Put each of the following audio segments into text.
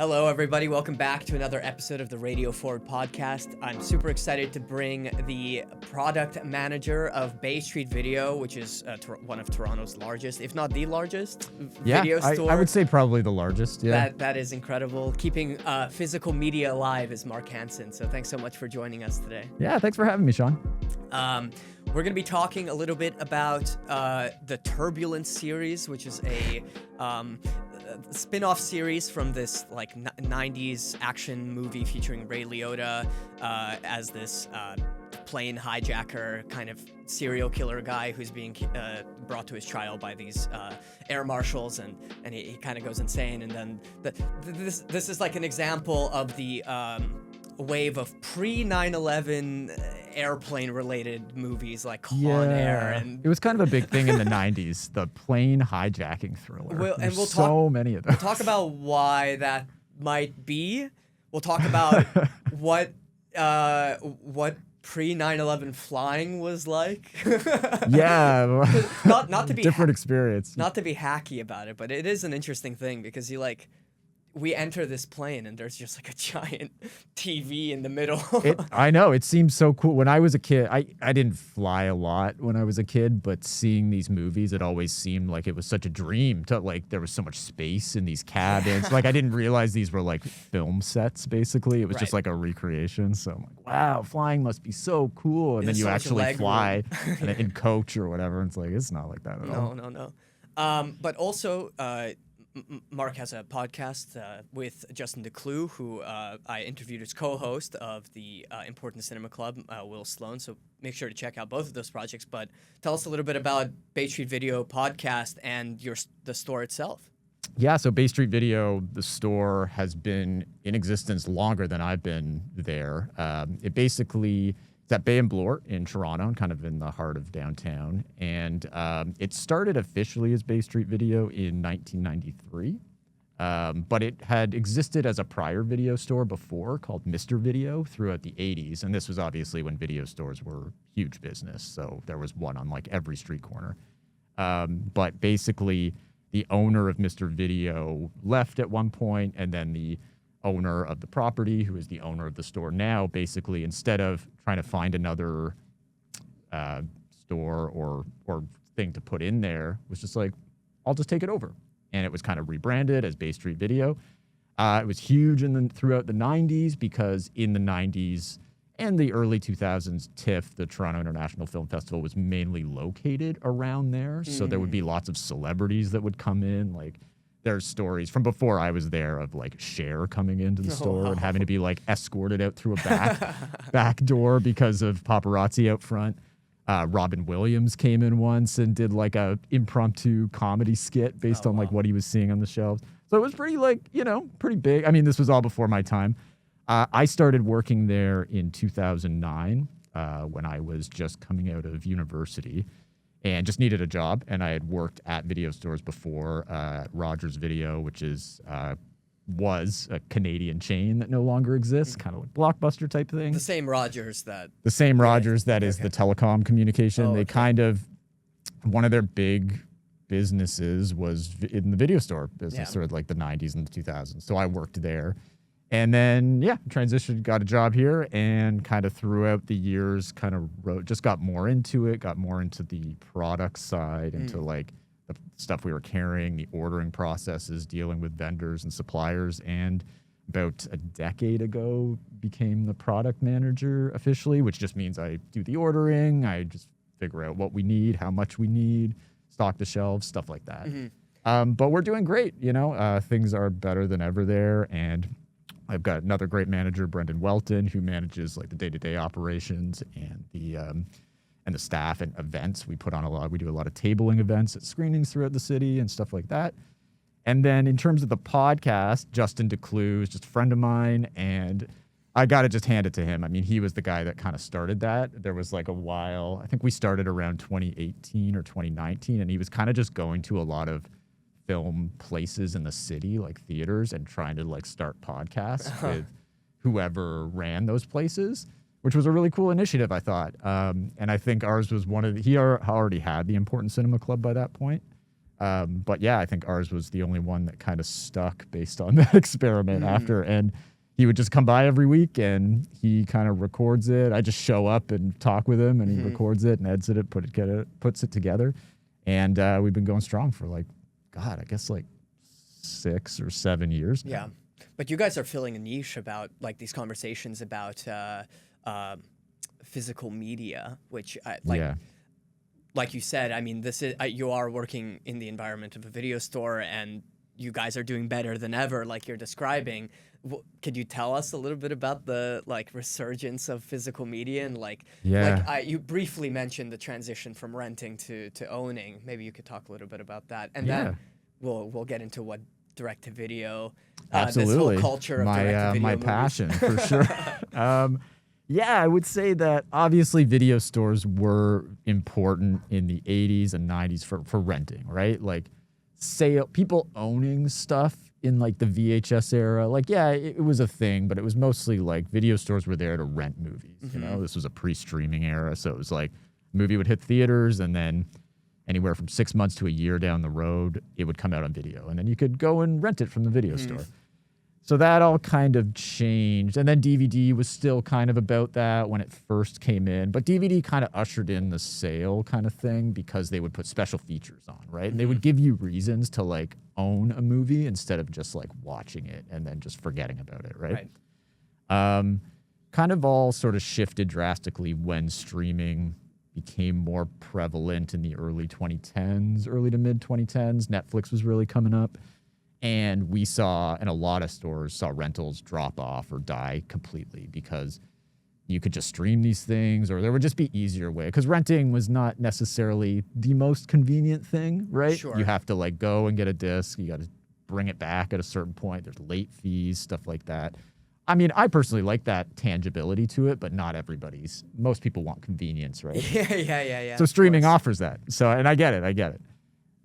Hello, everybody. Welcome back to another episode of the Radio FWD Podcast. I'm super excited to bring the product manager of Bay Street Video, which is one of Toronto's largest, if not the largest, video store. I would say probably the largest, yeah. That is incredible. Keeping physical media alive is Mark Hanson. So thanks so much for joining us today. Yeah, thanks for having me, Sean. We're going to be talking a little bit about the Turbulence series, which is a spin-off series from this 90s action movie featuring Ray Liotta as this plane hijacker kind of serial killer guy who's being brought to his trial by these air marshals, and he kind of goes insane. And then this is like an example of the wave of pre-9/11 airplane-related movies like Con Air. And it was kind of a big thing in the 90s, the plane hijacking thriller. We'll so many of those. We'll talk about why that might be. We'll talk about what pre-9/11 flying was like. Yeah. not to be different experience. Not to be hacky about it, but it is an interesting thing because we enter this plane and there's just like a giant TV in the middle. I know. It seems so cool. When I was a kid, I didn't fly a lot when I was a kid, but seeing these movies, it always seemed like it was such a dream to there was so much space in these cabins. I didn't realize these were like film sets, basically. It was just like a recreation. So I'm like, wow, flying must be so cool. And then you actually fly in coach or whatever. And it's not like that at all. No. But also, Mark has a podcast with Justin DeClue, who I interviewed as co-host of the Important Cinema Club, Will Sloan. So make sure to check out both of those projects. But tell us a little bit about Bay Street Video Podcast and the store itself. Yeah, so Bay Street Video, the store, has been in existence longer than I've been there. It's at Bay and Bloor in Toronto, and kind of in the heart of downtown. And it started officially as Bay Street Video in 1993, but it had existed as a prior video store before called Mr. Video throughout the 80s. And this was obviously when video stores were huge business, so there was one on every street corner. But basically, the owner of Mr. Video left at one point, and then the owner of the property, who is the owner of the store now, basically, instead of trying to find another store or thing to put in there, was just like, I'll just take it over. And it was kind of rebranded as Bay Street Video. It was huge throughout the 90s, because in the 90s and the early 2000s, TIFF, the Toronto International Film Festival, was mainly located around there. So there would be lots of celebrities that would come in, there's stories from before I was there of Cher coming into the store and having to be escorted out through a back door because of paparazzi out front. Robin Williams came in once and did a impromptu comedy skit based on what he was seeing on the shelves. So it was pretty pretty big. I mean, this was all before my time. I started working there in 2009 when I was just coming out of university. And just needed a job, and I had worked at video stores before. Rogers Video, which was a Canadian chain that no longer exists, kind of like Blockbuster type thing. The same Rogers that is the telecom communication. They kind of, one of their big businesses was in the video store business, sort of the 90s and the 2000s. So I worked there. And then, transitioned, got a job here, and kind of throughout the years just got more into it, got more into the product side, into the stuff we were carrying, the ordering processes, dealing with vendors and suppliers. And about a decade ago, became the product manager officially, which just means I do the ordering, I just figure out what we need, how much we need, stock the shelves, stuff like that. But we're doing great, things are better than ever there. And I've got another great manager, Brendan Welton, who manages the day-to-day operations and the staff and events. We do a lot of tabling events at screenings throughout the city and stuff like that. And then in terms of the podcast, Justin DeClue is just a friend of mine, and I got to just hand it to him. I mean, he was the guy that kind of started that. There was a while, I think we started around 2018 or 2019, and he was kind of just going to a lot of film places in the city, theaters, and trying to start podcasts with whoever ran those places, which was a really cool initiative, I thought. And I think ours was he already had the Important Cinema Club by that point. But yeah, I think ours was the only one that kind of stuck based on that experiment after. And he would just come by every week and he kind of records it. I just show up and talk with him and he records it and edits it, puts it together. And we've been going strong for like, God, I guess like 6 or 7 years now. Yeah. But you guys are filling a niche about like these conversations about physical media, which like you said, I mean, this is you are working in the environment of a video store, and you guys are doing better than ever, like you're describing. Could you tell us a little bit about the like resurgence of physical media and like you briefly mentioned the transition from renting to owning. Maybe you could talk a little bit about that, and then we'll get into what direct-to-video, absolutely, this whole culture of direct-to-video my movies. passion for sure. Yeah, I would say that obviously video stores were important in the 80s and 90s for renting, right? Like people owning stuff in like the VHS era. Like, yeah, it was a thing, but it was mostly like video stores were there to rent movies. You know, this was a pre-streaming era. So it was like a movie would hit theaters and then anywhere from 6 months to a year down the road, it would come out on video. And then you could go and rent it from the video store. So that all kind of changed. And then DVD was still kind of about that when it first came in. But DVD kind of ushered in the sale kind of thing because they would put special features on, right? And they would give you reasons to like own a movie instead of just like watching it and then just forgetting about it, right? Kind of all sort of shifted drastically when streaming became more prevalent in the early 2010s, early to mid 2010s. Netflix was really coming up. And we saw, and a lot of stores saw rentals drop off or die completely because you could just stream these things, or there would just be easier way. Because renting was not necessarily the most convenient thing, right? Sure. You have to like go and get a disc. You got to bring it back at a certain point. There's late fees, stuff like that. I mean, I personally like that tangibility to it, but not everybody's. Most people want convenience, right? Yeah. So streaming offers that. So, and I get it.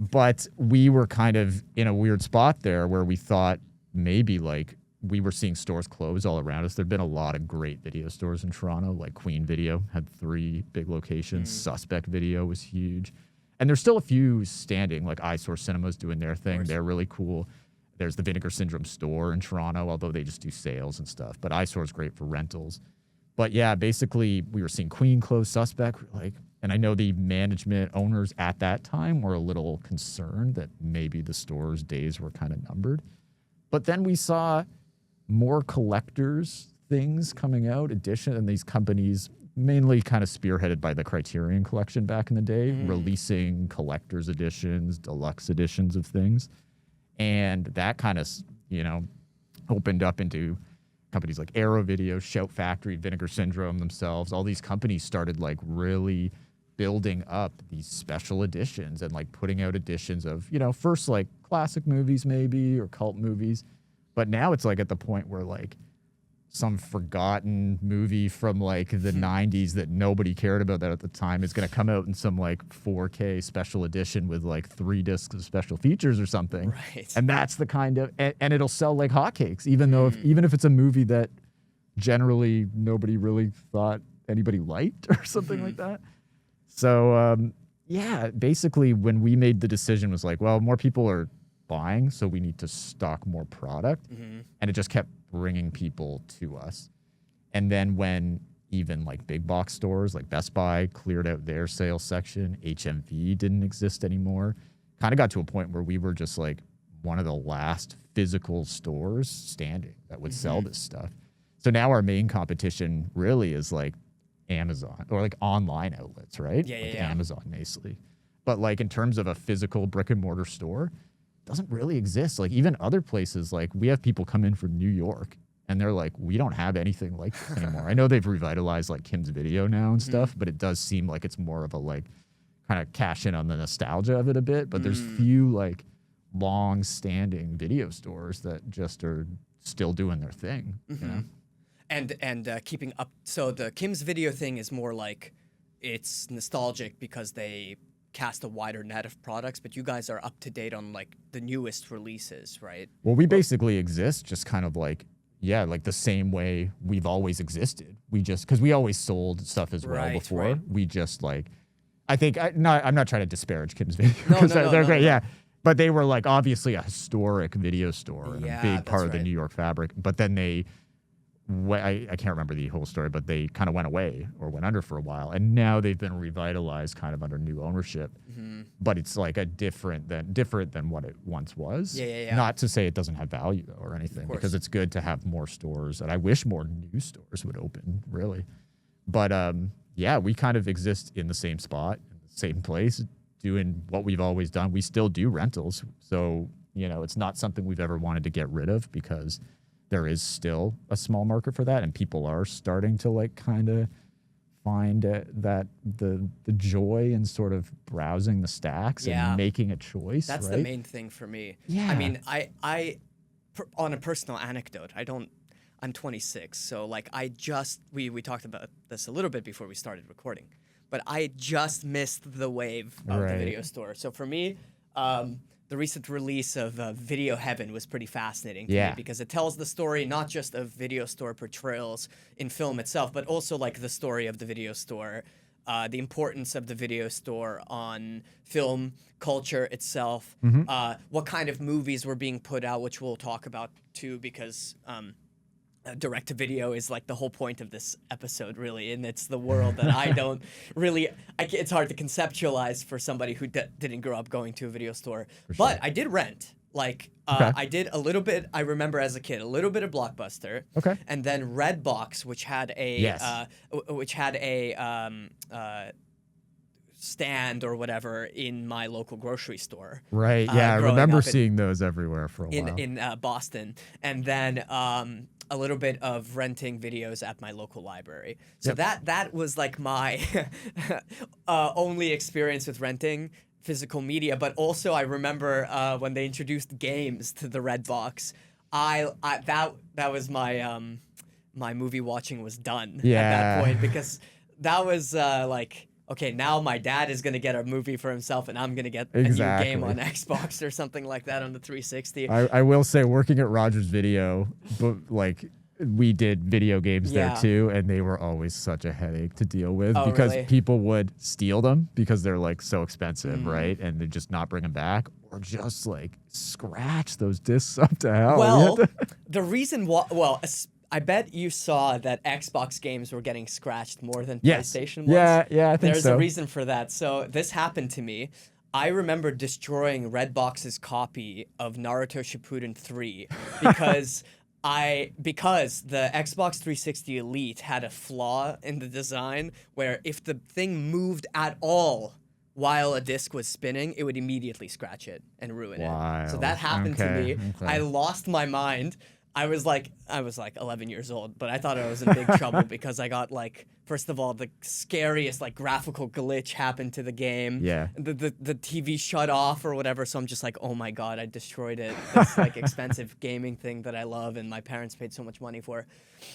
But we were kind of in a weird spot there where we thought maybe like we were seeing stores close all around us. There'd been a lot of great video stores in Toronto, like Queen Video had 3 big locations. Suspect Video was huge. And there's still a few standing, like iSource Cinema's doing their thing. They're really cool. There's the Vinegar Syndrome store in Toronto, although they just do sales and stuff. But iSource's great for rentals. But yeah, basically we were seeing Queen close, Suspect, like, and I know the management owners at that time were a little concerned that maybe the store's days were kind of numbered. But then we saw more collectors things coming out, and these companies, mainly kind of spearheaded by the Criterion Collection back in the day, releasing collector's editions, deluxe editions of things. And that kind of, opened up into companies like Arrow Video, Shout Factory, Vinegar Syndrome themselves. All these companies started like really building up these special editions and like putting out editions of, first like classic movies maybe or cult movies. But now it's like at the point where like some forgotten movie from like the 90s that nobody cared about that at the time is going to come out in some like 4K special edition with like 3 discs of special features or something. Right. And that's the kind of, and it'll sell like hotcakes, even if it's a movie that generally nobody really thought anybody liked or something like that. So, basically when we made the decision was like, well, more people are buying, so we need to stock more product. And it just kept bringing people to us. And then when even like big box stores like Best Buy cleared out their sales section, HMV didn't exist anymore, kind of got to a point where we were just like one of the last physical stores standing that would sell this stuff. So now our main competition really is like Amazon or like online outlets, right? Amazon mostly. But like in terms of a physical brick and mortar store, doesn't really exist. Like even other places, like we have people come in from New York and they're like, we don't have anything like this anymore. I know they've revitalized like Kim's Video now and stuff, but it does seem like it's more of a like kind of cash in on the nostalgia of it a bit. But there's few like long standing video stores that just are still doing their thing. You know? And keeping up. So the Kim's Video thing is more like it's nostalgic because they cast a wider net of products, but you guys are up to date on like the newest releases, right? Well, we basically exist just kind of like, like the same way we've always existed. We just, because we always sold stuff as well before. We just like, I think, I'm not trying to disparage Kim's Video because they're great. Yeah. But they were like obviously a historic video store and a big part of the right. New York fabric. But then I can't remember the whole story, but they kind of went away or went under for a while. And now they've been revitalized kind of under new ownership. Mm-hmm. But it's like different than what it once was. Yeah. Not to say it doesn't have value though or anything, because it's good to have more stores. And I wish more new stores would open, really. But yeah, we kind of exist in the same spot, in the same place, doing what we've always done. We still do rentals. So, it's not something we've ever wanted to get rid of, because there is still a small market for that. And people are starting to like kind of find that the joy in sort of browsing the stacks and making a choice. That's right? the main thing for me. Yeah. I mean, I on a personal anecdote, I'm 26. So like we talked about this a little bit before we started recording, but I just missed the wave of the video store. So for me, the recent release of Video Heaven was pretty fascinating to me, because it tells the story not just of video store portrayals in film itself, but also like the story of the video store, the importance of the video store on film culture itself, what kind of movies were being put out, which we'll talk about too, because direct-to-video is like the whole point of this episode, really, and it's the world that I don't really. It's hard to conceptualize for somebody who didn't grow up going to a video store. But I did rent. Like I did a little bit. I remember as a kid, a little bit of Blockbuster. Okay. And then Redbox, which had a stand or whatever in my local grocery store. Right. Yeah, I remember seeing those everywhere for a while. In Boston. And then a little bit of renting videos at my local library. So that was like my only experience with renting physical media. But also I remember when they introduced games to the Redbox, that was my my movie watching was done at that point, because that was like, okay, now my dad is going to get a movie for himself, and I'm going to get a new game on Xbox or something like that on the 360. I will say, working at Rogers Video, but like we did video games there too, and they were always such a headache to deal with, because people would steal them because they're like so expensive, right? And they just not bring them back, or just like scratch those discs up to hell. Well, the reason why, I bet you saw that Xbox games were getting scratched more than PlayStation ones. Yeah, I think There's a reason for that. So this happened to me. I remember destroying Redbox's copy of Naruto Shippuden 3 because the Xbox 360 Elite had a flaw in the design where if the thing moved at all while a disc was spinning, it would immediately scratch it and ruin it. So that happened to me. I lost my mind. I was like 11 years old, but I thought I was in big trouble because I got like, first of all, the scariest like graphical glitch happened to the game. Yeah. The TV shut off or whatever, so I'm just like, oh my god, I destroyed it. This like expensive gaming thing that I love and my parents paid so much money for.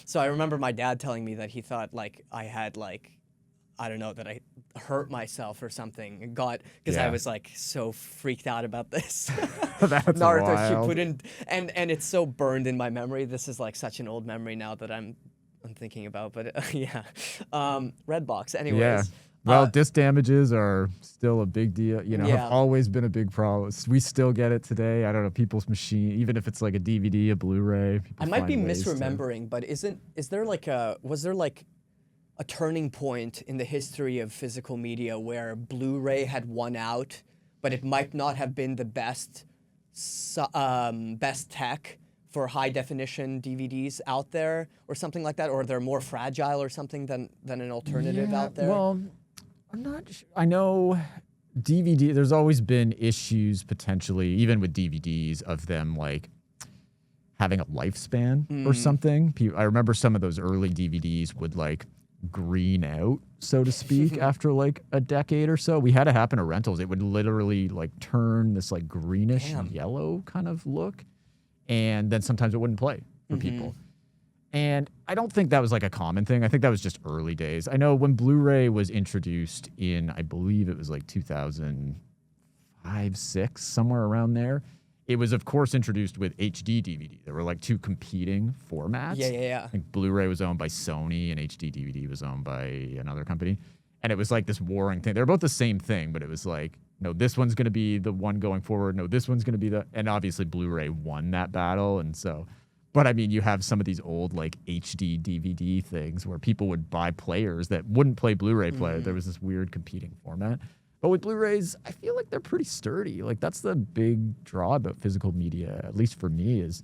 So I remember my dad telling me that he thought like I had like, I don't know, that I hurt myself or something, and because I was like so freaked out about this. That's Naruto wild. Shippuden, and it's so burned in my memory. This is like such an old memory now that I'm thinking about. But Redbox. Anyways. Yeah. Well, disc damages are still a big deal. Have always been a big problem. We still get it today. I don't know, people's machine, even if it's like a DVD, a Blu-ray. I might be misremembering, but was there a turning point in the history of physical media where Blu-ray had won out, but it might not have been the best tech for high definition DVDs out there, or something like that, or they're more fragile or something than an alternative out there? Well, I'm not sure. I know DVD. There's always been issues potentially, even with DVDs, of them like having a lifespan or something. I remember some of those early DVDs would like green out, so to speak, after like a decade or so. We had it happen to rentals. It would literally like turn this like greenish yellow kind of look, and then sometimes it wouldn't play for people. And I don't think that was like a common thing. I think that was just early days. I know when Blu-ray was introduced in, I believe it was like 2005, 6, somewhere around there. It was, of course, introduced with HD DVD. There were like two competing formats. Yeah. I think Blu-ray was owned by Sony and HD DVD was owned by another company. And it was like this warring thing. They were both the same thing, but it was like no, this one's going to be the one going forward. No, this one's going to be and obviously Blu-ray won that battle. And so, but I mean, you have some of these old like HD DVD things where people would buy players that wouldn't play Blu-ray player. There was this weird competing format. But with Blu-rays, I feel like they're pretty sturdy. Like that's the big draw about physical media, at least for me, is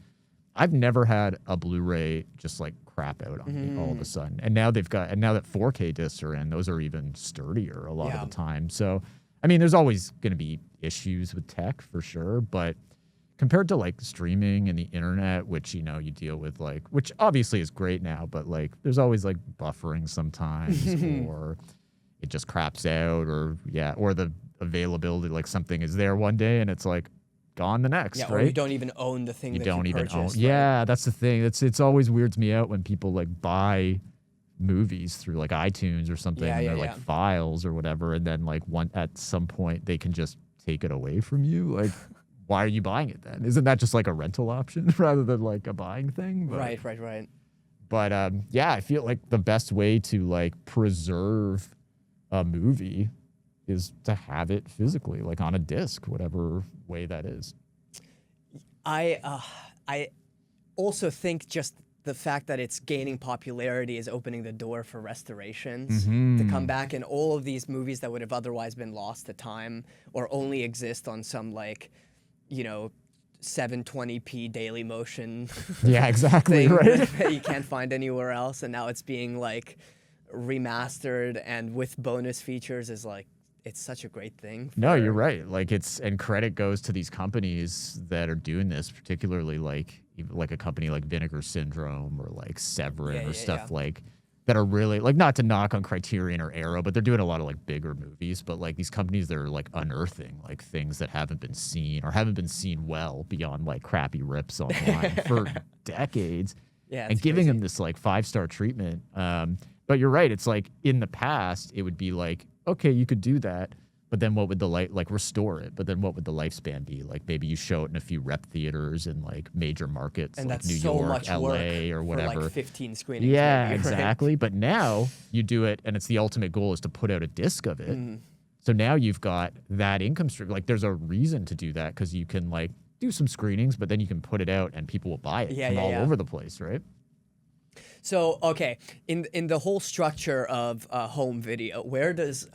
I've never had a Blu-ray just like crap out on me all of a sudden. And now that 4K discs are in, those are even sturdier a lot of the time. So, I mean, there's always going to be issues with tech for sure, but compared to like streaming and the internet, which, you know, you deal with like, which obviously is great now, but like there's always like buffering sometimes or it just craps out or the availability, like something is there one day and it's like gone the next, right? Or you don't even own the thing you purchased. Right? Yeah, that's the thing. It's always weirds me out when people like buy movies through like iTunes or something and they're like files or whatever, and then like at some point they can just take it away from you. Like why are you buying it then? Isn't that just like a rental option rather than like a buying thing? But, right. But I feel like the best way to like preserve a movie is to have it physically, like on a disc, whatever way that is. I also think just the fact that it's gaining popularity is opening the door for restorations to come back, and all of these movies that would have otherwise been lost to time or only exist on some like, you know, 720p Daily Motion exactly thing right that you can't find anywhere else, and now it's being like remastered and with bonus features is like, it's such a great thing. No, you're right. Like and credit goes to these companies that are doing this, particularly like a company like Vinegar Syndrome or like Severin or stuff like that are really like, not to knock on Criterion or Arrow, but they're doing a lot of like bigger movies. But like these companies that are like unearthing like things that haven't been seen or haven't been seen well beyond like crappy rips online for decades, and giving them this like 5-star treatment. But you're right. It's like in the past, it would be like, okay, you could do that, but then what would the restore it? But then what would the lifespan be? Like maybe you show it in a few rep theaters in like major markets and like that's New so York, much LA, or whatever. For like 15 screenings. Yeah, maybe, exactly. Right? But now you do it, and it's the ultimate goal is to put out a disc of it. So now you've got that income stream. Like there's a reason to do that because you can like do some screenings, but then you can put it out and people will buy it from all over the place, right? So, okay, in the whole structure of home video, where does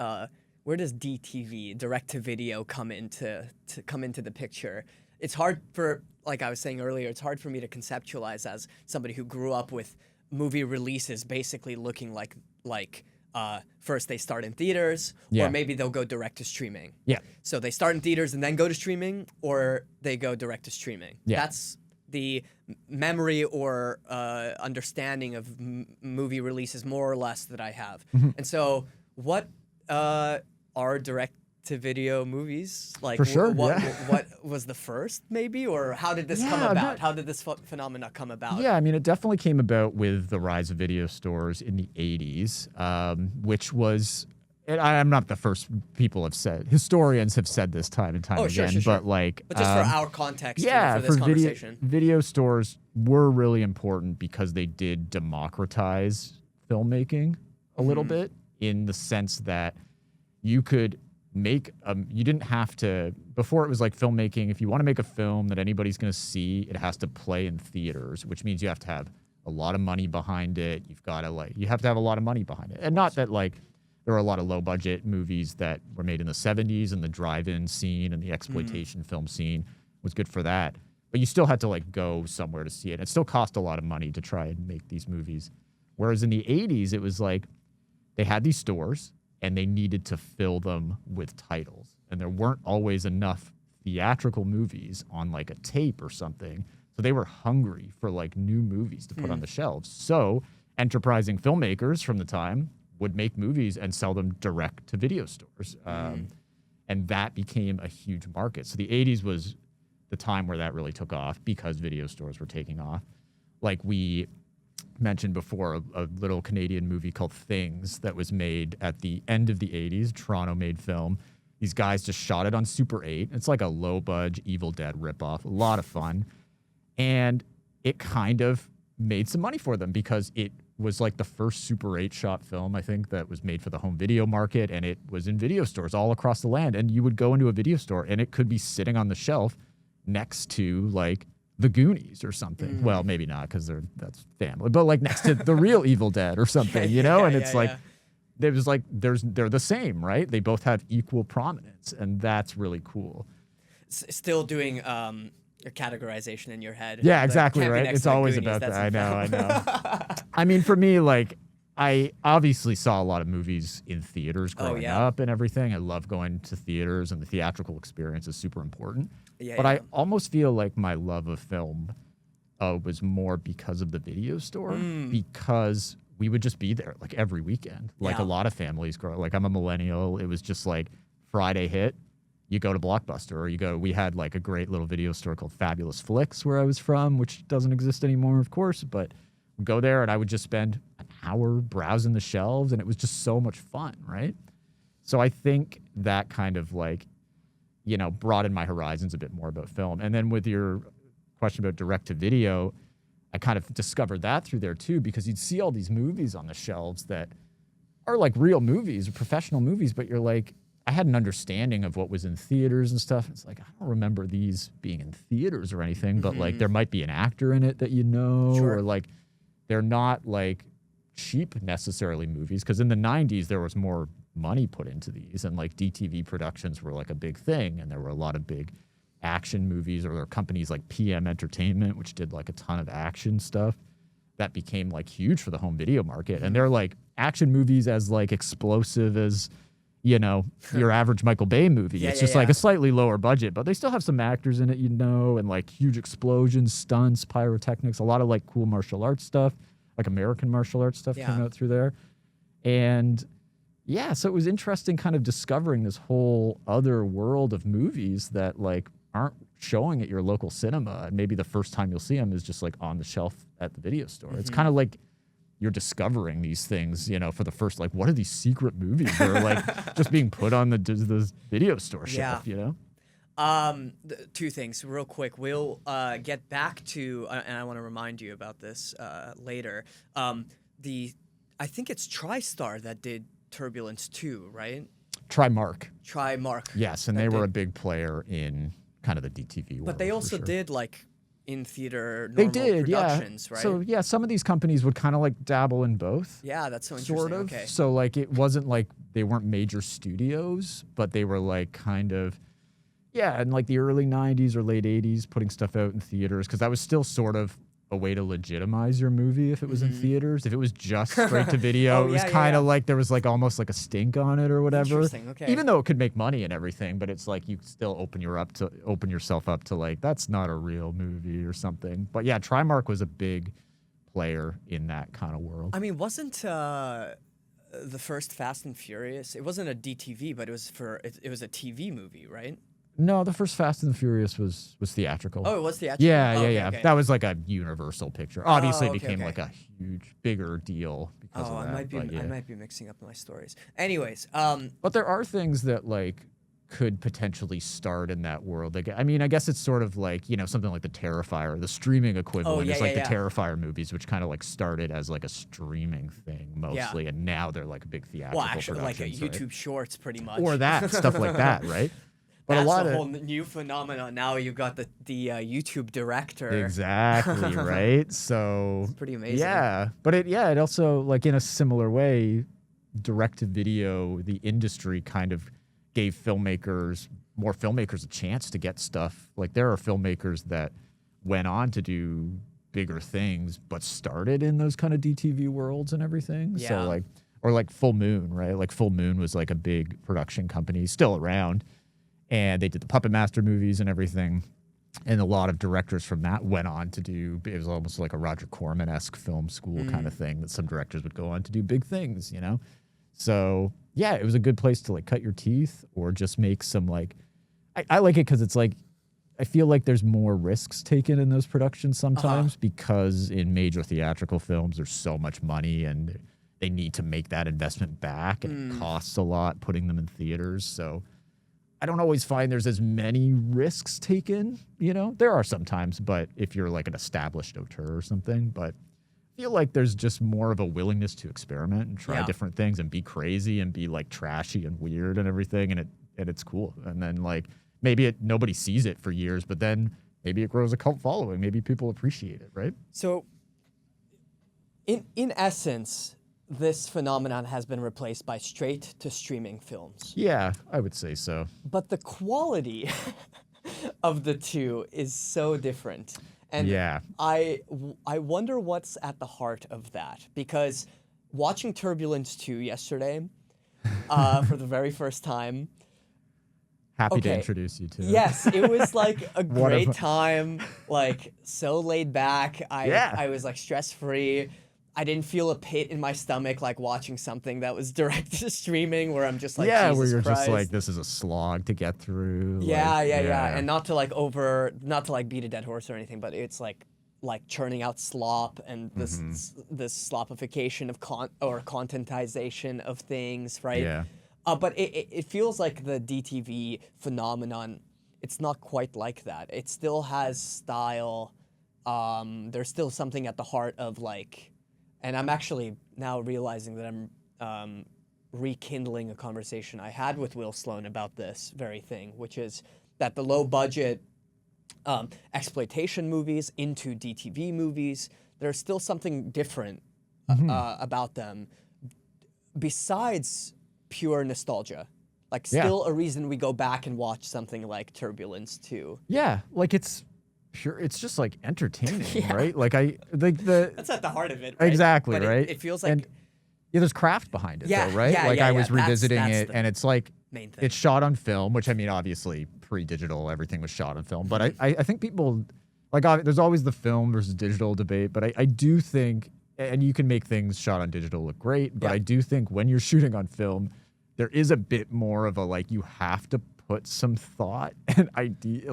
DTV, direct to video, come into the picture? It's hard for, like I was saying earlier, it's hard for me to conceptualize as somebody who grew up with movie releases basically looking like first they start in theaters, or maybe they'll go direct to streaming. Yeah. So they start in theaters and then go to streaming, or they go direct to streaming. Yeah. That's the memory or understanding of movie releases, more or less, that I have. And so, what are direct-to-video movies? Like, for sure, what was the first, maybe? Or how did this come about? How did this phenomena come about? Yeah, I mean, it definitely came about with the rise of video stores in the 80s, which was... And I'm not the first people have said. Historians have said this time and time again. Sure. But like, but just for our context, for this conversation, video stores were really important because they did democratize filmmaking a little bit, in the sense that you could make you didn't have to. Before, it was like filmmaking. If you want to make a film that anybody's going to see, it has to play in theaters, which means you have to have a lot of money behind it. You have to have a lot of money behind it, and not that like. There were a lot of low-budget movies that were made in the 70s, and the drive-in scene and the exploitation film scene was good for that. But you still had to like go somewhere to see it. It still cost a lot of money to try and make these movies. Whereas in the 80s, it was like they had these stores, and they needed to fill them with titles. And there weren't always enough theatrical movies on like a tape or something. So they were hungry for like new movies to put on the shelves. So enterprising filmmakers from the time would make movies and sell them direct to video stores. And that became a huge market. So the 80s was the time where that really took off because video stores were taking off. Like we mentioned before, a little Canadian movie called Things that was made at the end of the 80s, Toronto-made film. These guys just shot it on Super 8. It's like a low-budge Evil Dead ripoff. A lot of fun. And it kind of made some money for them because it was like the first Super 8 shot film, I think, that was made for the home video market, and it was in video stores all across the land. And you would go into a video store and it could be sitting on the shelf next to like The Goonies or something. Well, maybe not, because that's family, but like next to the real Evil Dead or something, you know? And it's like, it was like, they're the same, right? They both have equal prominence, and that's really cool. Still doing a categorization in your head. Yeah, exactly, right? It's always about that. I know. I mean, for me, like, I obviously saw a lot of movies in theaters growing up and everything. I love going to theaters, and the theatrical experience is super important. But I almost feel like my love of film was more because of the video store, because we would just be there like every weekend. Like a lot of families grow. Like, I'm a millennial. It was just like Friday hit, you go to Blockbuster, or we had like a great little video store called Fabulous Flicks where I was from, which doesn't exist anymore, of course, but we'd go there and I would just spend an hour browsing the shelves, and it was just so much fun, right? So I think that kind of like, you know, broadened my horizons a bit more about film. And then with your question about direct to video, I kind of discovered that through there too, because you'd see all these movies on the shelves that are like real movies or professional movies, but you're like, I had an understanding of what was in theaters and stuff. It's like, I don't remember these being in theaters or anything, but like there might be an actor in it that you know, or like they're not like cheap necessarily movies, because in the 90s there was more money put into these, and like DTV productions were like a big thing, and there were a lot of big action movies, or there were companies like PM Entertainment, which did like a ton of action stuff that became like huge for the home video market. And they're like action movies as like explosive as, you know, your average Michael Bay movie. It's just like a slightly lower budget, but they still have some actors in it, you know, and like huge explosions, stunts, pyrotechnics, a lot of like cool martial arts stuff, like American martial arts stuff came out through there. And yeah, so it was interesting kind of discovering this whole other world of movies that like aren't showing at your local cinema. And maybe the first time you'll see them is just like on the shelf at the video store. It's kind of like you're discovering these things, you know, for the first, like, what are these secret movies that are like just being put on the video store shelf, you know? Two things real quick. We'll get back to, and I want to remind you about this later. I think it's TriStar that did Turbulence 2, right? Trimark. Yes, and they were a big player in kind of the DTV world. But they also did like in theater normal productions, right? So yeah, some of these companies would kind of like dabble in both. Yeah, that's so interesting. Sort of. Okay. So like it wasn't like they weren't major studios, but they were like kind of, yeah, in like the early 90s or late 80s, putting stuff out in theaters, because that was still sort of a way to legitimize your movie if it was in theaters. If it was just straight to video, it was kind of like there was like almost like a stink on it or whatever. Interesting. Okay. Even though it could make money and everything, but it's like you still open yourself up to like, that's not a real movie or something. But yeah, Trimark was a big player in that kind of world. I mean, wasn't the first Fast and Furious? It wasn't a DTV, but it was a TV movie, right? No, the first Fast and the Furious was theatrical. Oh, it was theatrical? Yeah, yeah. Okay. That was like a Universal picture. Obviously, it became like a huge, bigger deal because of that. I might be mixing up my stories. Anyways, but there are things that like could potentially start in that world. Like, I mean, I guess it's sort of like, you know, something like the Terrifier, the streaming equivalent is like the Terrifier movies, which kind of like started as like a streaming thing mostly, and now they're like a big theatrical actually, like a YouTube right? Shorts, pretty much, or that stuff like that, right? But that's a whole new phenomenon. Now you've got the YouTube director. Exactly, right? So it's pretty amazing. Yeah, but it also, like in a similar way, direct-to-video, the industry kind of gave more filmmakers a chance to get stuff. Like there are filmmakers that went on to do bigger things, but started in those kind of DTV worlds and everything. Yeah. So like, or like Full Moon, right? Like Full Moon was like a big production company, still around. And they did the Puppet Master movies and everything. And a lot of directors from that went on to do, it was almost like a Roger Corman-esque film school kind of thing, that some directors would go on to do big things, you know? So yeah, it was a good place to like cut your teeth or just make some like, I like it because it's like, I feel like there's more risks taken in those productions sometimes because in major theatrical films, there's so much money and they need to make that investment back and it costs a lot putting them in theaters. So I don't always find there's as many risks taken, you know? There are sometimes, but if you're like an established auteur or something, but feel like there's just more of a willingness to experiment and try different things and be crazy and be like trashy and weird and everything, and it's cool. And then like maybe nobody sees it for years, but then maybe it grows a cult following. Maybe people appreciate it, right? So in essence, this phenomenon has been replaced by straight to streaming films. Yeah, I would say so. But the quality of the two is so different. And I wonder what's at the heart of that, because watching Turbulence 2 yesterday for the very first time. Happy to introduce you to it. Yes, it was like a great time, like so laid back. I was like stress-free. I didn't feel a pit in my stomach like watching something that was direct to streaming where I'm just like, Jesus where you're Christ. just like, this is a slog to get through. Yeah. And not to beat a dead horse or anything, but it's like churning out slop and this slopification of contentization of things, right? Yeah. But it feels like the DTV phenomenon, it's not quite like that. It still has style. There's still something at the heart of like, and I'm actually now realizing that I'm rekindling a conversation I had with Will Sloan about this very thing, which is that the low budget exploitation movies into DTV movies, there's still something different about them besides pure nostalgia. Like still a reason we go back and watch something like Turbulence 2. Yeah, like it's just like entertaining, right? Like that's at the heart of it, right? Exactly, but right? It feels like there's craft behind it, though, right? I was revisiting it, and it's like main thing. It's shot on film, which I mean, obviously pre-digital, everything was shot on film. But I think people like there's always the film versus digital debate. But I do think, and you can make things shot on digital look great, but I do think when you're shooting on film, there is a bit more of a like you have to put some thought and idea,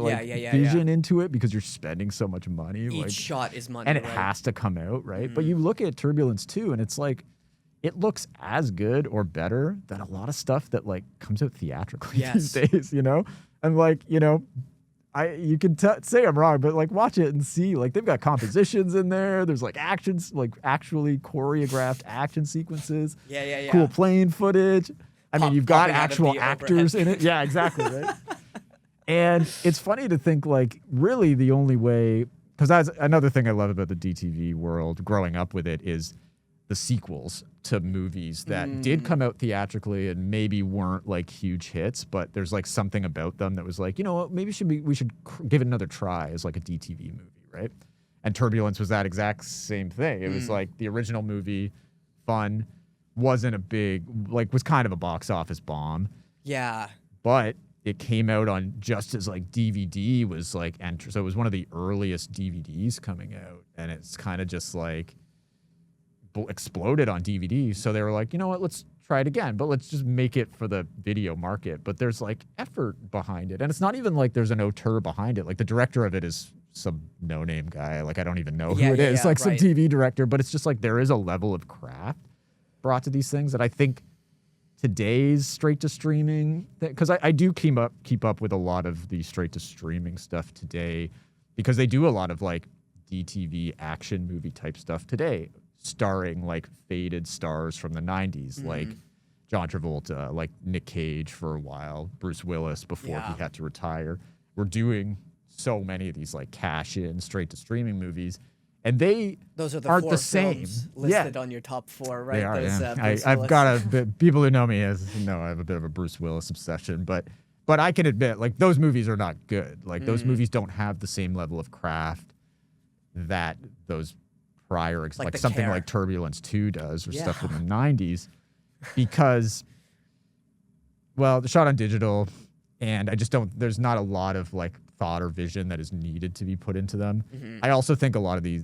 vision into it because you're spending so much money. Each shot is money, and it has to come out, right? But you look at Turbulence 2, and it's like it looks as good or better than a lot of stuff that like comes out theatrically these days, you know? And like, you know, you can say I'm wrong, but like watch it and see, like they've got compositions in there. There's like actions, like actually choreographed action sequences. Cool plane footage. I mean, you've got actual actors in it. Yeah, exactly, right? And it's funny to think, like, really the only way, because that's another thing I love about the DTV world, growing up with it, is the sequels to movies that did come out theatrically and maybe weren't, like, huge hits, but there's, like, something about them that was like, you know what, maybe we should give it another try as, like, a DTV movie, right? And Turbulence was that exact same thing. It was, like, the original movie, fun, wasn't a big, like, was kind of a box office bomb. Yeah. But it came out on just as, like, DVD was, like, so it was one of the earliest DVDs coming out. And it's kind of just, like, exploded on DVD. So they were like, you know what, let's try it again. But let's just make it for the video market. But there's, like, effort behind it. And it's not even like there's an auteur behind it. Like, the director of it is some no-name guy. Like, I don't even know who it is. Like, some TV director. But it's just, like, there is a level of craft brought to these things that I think today's straight to streaming, because I do keep up with a lot of the straight to streaming stuff today, because they do a lot of like DTV action movie type stuff today, starring like faded stars from the 90s, like John Travolta, like Nick Cage for a while, Bruce Willis before he had to retire. We're doing so many of these like cash in straight to streaming movies. And those are the aren't four the same. Films listed on your top 4, right? They are, Those, I've got people who know me know I have a bit of a Bruce Willis obsession, but I can admit, like, those movies are not good. Like, those movies don't have the same level of craft that those prior, like something like Turbulence 2 does, or stuff in the 90s, because, well, they're shot on digital, and I just there's not a lot of, like, thought or vision that is needed to be put into them. I also think a lot of these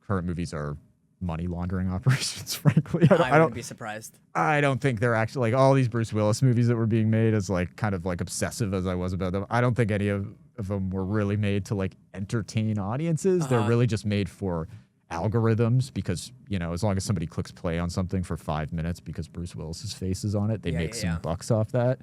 current movies are money laundering operations, frankly. I wouldn't be surprised. I don't think they're actually, like, all these Bruce Willis movies that were being made, as like kind of like obsessive as I was about them, I don't think any of them were really made to like entertain audiences. They're really just made for algorithms, because, you know, as long as somebody clicks play on something for 5 minutes because Bruce Willis's face is on it, they make some bucks off that.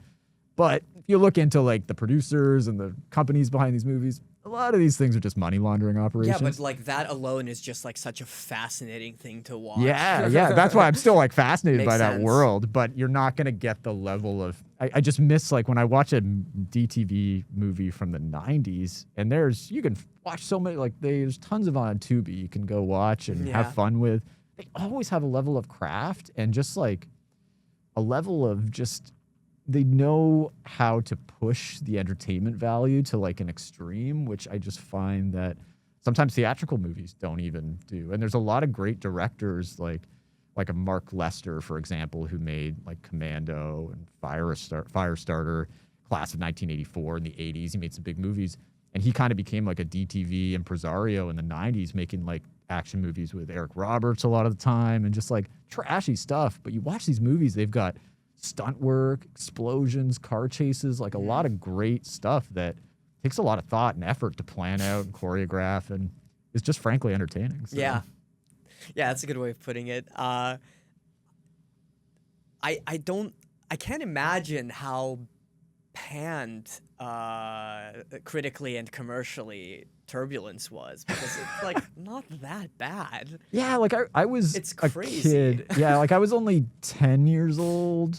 But if you look into like the producers and the companies behind these movies, a lot of these things are just money laundering operations. Yeah, but like that alone is just like such a fascinating thing to watch. Yeah, that's why I'm still like fascinated by that sense. world. But you're not gonna get the level of. I just miss like when I watch a DTV movie from the '90s, and you can watch so many there's tons of on Tubi you can go watch and have fun with. They always have a level of craft and just like a level of just. They know how to push the entertainment value to like an extreme, which I just find that sometimes theatrical movies don't even do. And there's a lot of great directors like a Mark Lester, for example, who made like Commando and Firestarter, Class of 1984 in the 80s. He made some big movies. And he kind of became like a DTV impresario in the 90s, making like action movies with Eric Roberts a lot of the time and just like trashy stuff. But you watch these movies, they've got stunt work, explosions, car chases, like a lot of great stuff that takes a lot of thought and effort to plan out and choreograph, and it's just frankly entertaining. So. Yeah, that's a good way of putting it. I can't imagine how panned critically and commercially Turbulence was, because it's like not that bad. Yeah, like I was it's a crazy. Kid. Yeah, like I was only 10 years old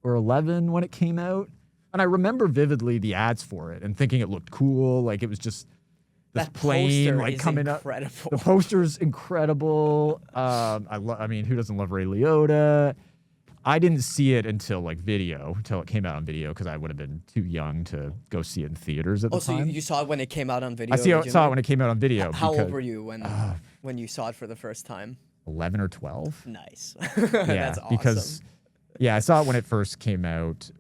or 11 when it came out. And I remember vividly the ads for it and thinking it looked cool. Like it was just this that plane like coming incredible. up. The poster's incredible. I mean, who doesn't love Ray Liotta? I didn't see it until it came out on video, because I would have been too young to go see it in theaters at the time. So you saw it when it came out on video? I saw it when it came out on video. How old were you when you saw it for the first time? 11 or 12. Nice. Yeah, That's awesome. Because I saw it when it first came out.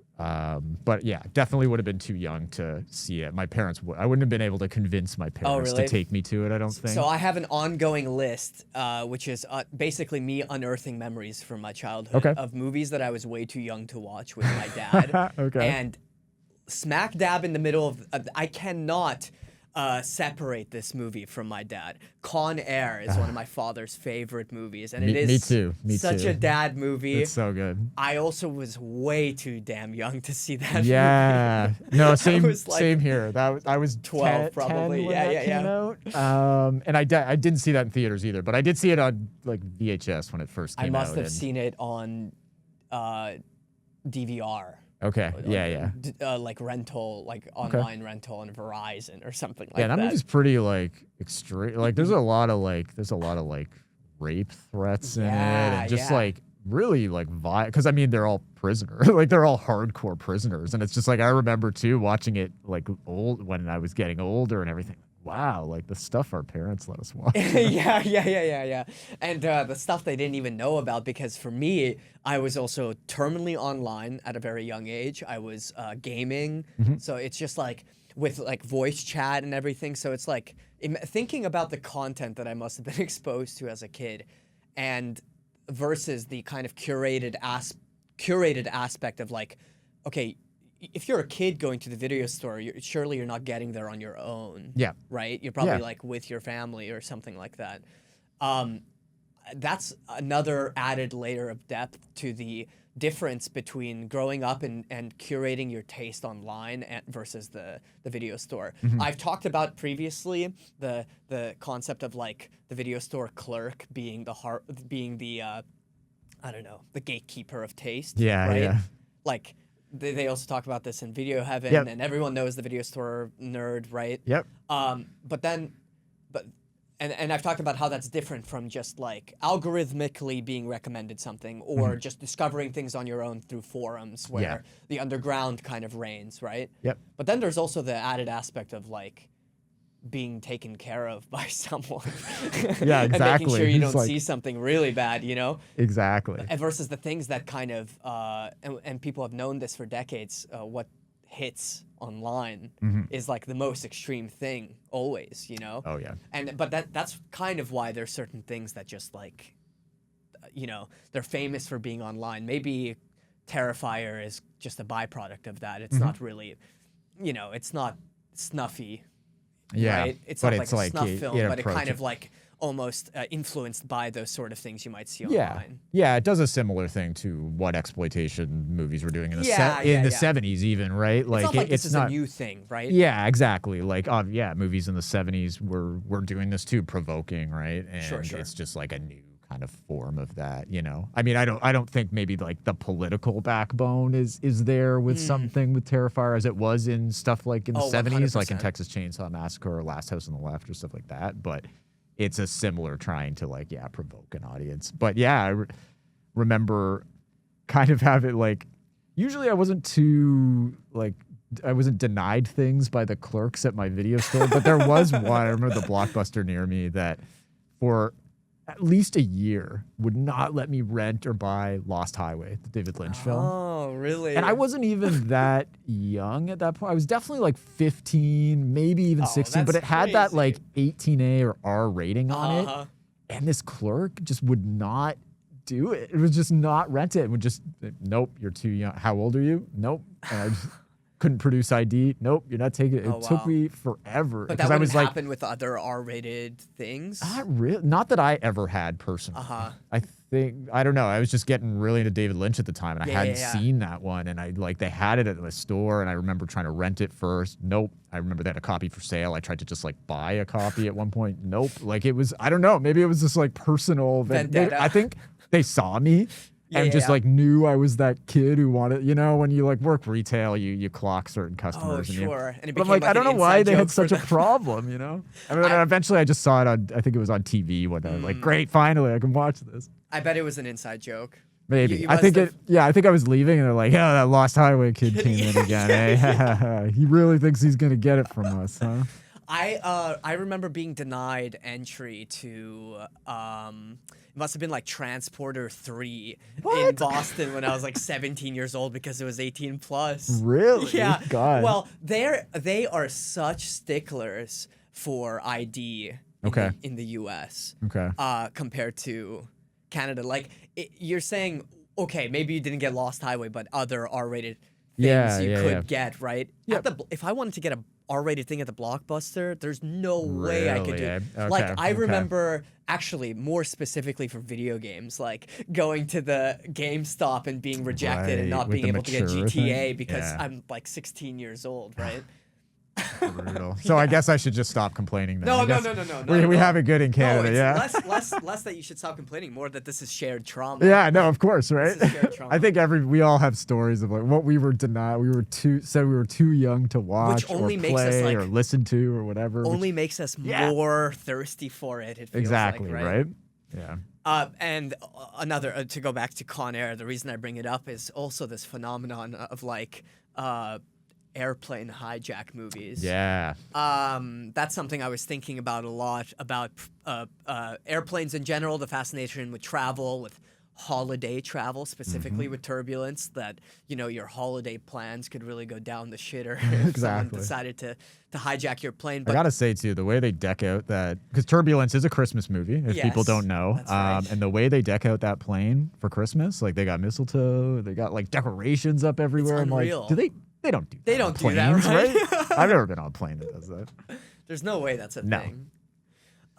But yeah, definitely would have been too young to see it. My parents I wouldn't have been able to convince my parents to take me to it, I don't think. So I have an ongoing list, which is basically me unearthing memories from my childhood of movies that I was way too young to watch with my dad. And smack dab in the middle of I cannot separate this movie from my dad. Con Air is one of my father's favorite movies, and it is such a dad movie. It's so good. I also was way too damn young to see that movie. Yeah. No, same here. I was 12 probably. 10 when that came out. And I didn't see that in theaters either, but I did see it on like VHS when it first came out. I must have seen it on DVR. Okay. Like rental, like online rental on Verizon or something like that. Yeah, that movie's pretty like extreme. Like there's a lot of rape threats in it, and just like really like because I mean they're all prisoners, like they're all hardcore prisoners, and it's just like I remember too watching it like old when I was getting older and everything. Wow, like the stuff our parents let us watch. Yeah. And the stuff they didn't even know about, because for me, I was also terminally online at a very young age. I was gaming. So it's just like with like voice chat and everything. So it's like thinking about the content that I must have been exposed to as a kid, and versus the kind of curated aspect of like, okay, if you're a kid going to the video store, surely you're not getting there on your own. Yeah. Right? You're probably like with your family or something like that. That's another added layer of depth to the difference between growing up and curating your taste online versus the video store. I've talked about previously the concept of like the video store clerk being the I don't know, the gatekeeper of taste. Yeah, right? yeah. Like they also talk about this in Video Heaven, and everyone knows the video store nerd, right? Yep. And I've talked about how that's different from just like algorithmically being recommended something, or just discovering things on your own through forums where the underground kind of reigns, right? Yep. But then there's also the added aspect of like being taken care of by someone. Yeah, exactly. And making sure you don't like, see something really bad, you know? Exactly. And versus the things that kind of, and people have known this for decades, what hits online is like the most extreme thing always, you know? Oh, yeah. But that's kind of why there's certain things that just like, you know, they're famous for being online. Maybe Terrifier is just a byproduct of that. It's not really, you know, it's not snuffy. Yeah, right? It's not like a snuff film, but it kind of like almost influenced by those sort of things you might see Yeah. online. Yeah, it does a similar thing to what exploitation movies were doing in the Yeah, 70s even, right? It's not like this is a new thing, right? Yeah, exactly. Like movies in the 70s were doing this too, provoking, right? And Sure. it's just like a new kind of form of that, you know. I mean, I don't think maybe like the political backbone is there with something with Terrifier as it was in stuff like in the 70s, 100%. like in Texas Chainsaw Massacre or Last House on the Left or stuff like that, but it's a similar trying to like provoke an audience. But yeah, I remember kind of having like, usually I wasn't denied things by the clerks at my video store, but there was one, I remember the Blockbuster near me that for at least a year would not let me rent or buy Lost Highway, the David Lynch film. Oh, really? And I wasn't even that young at that point. I was definitely like 15, maybe even 16, but it had that like 18A or R rating on it. And this clerk just would not do it. It was just not rent it. It would just, nope, you're too young. How old are you? Nope. And I just couldn't produce ID. Nope, you're not taking it. It took me forever. But that wouldn't happen with other R-rated things? Not really. Not that I ever had personally. I don't know. I was just getting really into David Lynch at the time, and I hadn't seen that one. And they had it at the store, and I remember trying to rent it first. Nope. I remember they had a copy for sale. I tried to just like buy a copy at one point. Nope. Like it was, I don't know. Maybe it was just like personal. I think they saw me. And like knew I was that kid who wanted, you know, when you like work retail, you clock certain customers. Oh, sure. And it but became I'm like, I don't know why they had such a them. problem, you know? I mean, eventually I just saw it on, I think it was on TV one day. Like, great, finally I can watch this. I bet it was an inside joke. Maybe. I think I was leaving and they're like, yeah, that Lost Highway kid came in again. Eh? He really thinks he's going to get it from us, huh? I remember being denied entry to it must have been like Transporter 3 in Boston when I was like 17 years old because it was 18 plus. Really? Yeah. God. Well, they are such sticklers for ID in the US. Compared to Canada. Like you're saying, okay, maybe you didn't get Lost Highway, but other R-rated things you could get, right? Yeah. If I wanted to get a R-rated thing at the Blockbuster, there's no way I could do it. Okay, like, I remember, actually, more specifically for video games, like, going to the GameStop and being rejected and not being able to get GTA because I'm, like, 16 years old, right? Brutal. So I guess I should just stop complaining then. No. We have it good in Canada, less that you should stop complaining, more that this is shared trauma. Yeah, no, of course, right? This is shared trauma. I think we all have stories of like what we were denied. We were too young to watch Which only or makes play us, like, or listen to or whatever. Only makes us more thirsty for it. It feels exactly, like, right? Yeah. And another, to go back to Con Air, the reason I bring it up is also this phenomenon of like airplane hijack movies. Yeah. That's something I was thinking about a lot, about airplanes in general, the fascination with travel, with holiday travel, specifically with Turbulence, that, you know, your holiday plans could really go down the shitter if someone decided to hijack your plane. But I gotta say too, the way they deck out that, because Turbulence is a Christmas movie, if people don't know, that's right. and the way they deck out that plane for Christmas, like they got mistletoe, they got like decorations up everywhere. It's I'm like, unreal. They don't do that. They don't on do planes, that, right? I've never been on a plane that does that. There's no way that's a thing.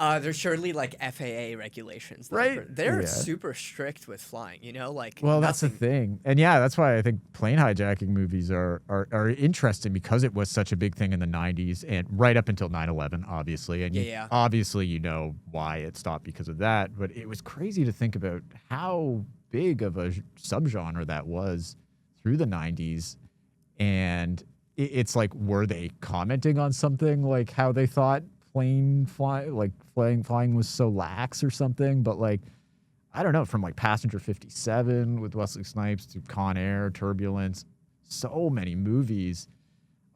There's surely like FAA regulations. They're super strict with flying, you know? Like, well, that's the thing. And yeah, that's why I think plane hijacking movies are interesting, because it was such a big thing in the 90s and right up until 9/11, obviously. And obviously, you know why it stopped because of that. But it was crazy to think about how big of a subgenre that was through the 90s. And it's like, were they commenting on something like how they thought flying was so lax or something? But like, I don't know, from like Passenger 57 with Wesley Snipes to Con Air, Turbulence, so many movies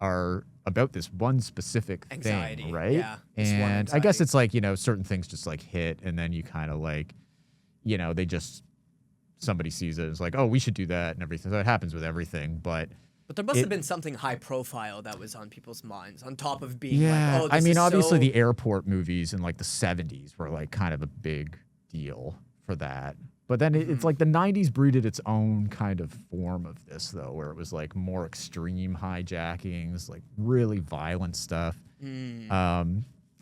are about this one specific thing, right? Yeah. And I guess it's like, you know, certain things just like hit, and then you kind of like, you know, somebody sees it, it's like, oh, we should do that and everything. So it happens with everything, but there must have been something high profile that was on people's minds, on top of being like, oh, this I mean, is obviously so... the airport movies in like the 70s were like kind of a big deal for that. But then it's like the 90s breeded its own kind of form of this, though, where it was like more extreme hijackings, like really violent stuff. And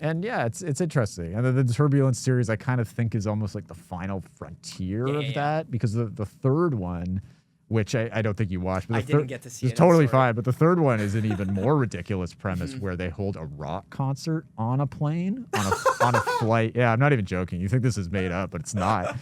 And yeah, it's interesting. And the Turbulence series, I kind of think is almost like the final frontier of that, because the third one, which I don't think you watched, but I didn't get to see it. It's totally fine. But the third one is an even more ridiculous premise where they hold a rock concert on a plane, on a flight. Yeah, I'm not even joking. You think this is made up, but it's not.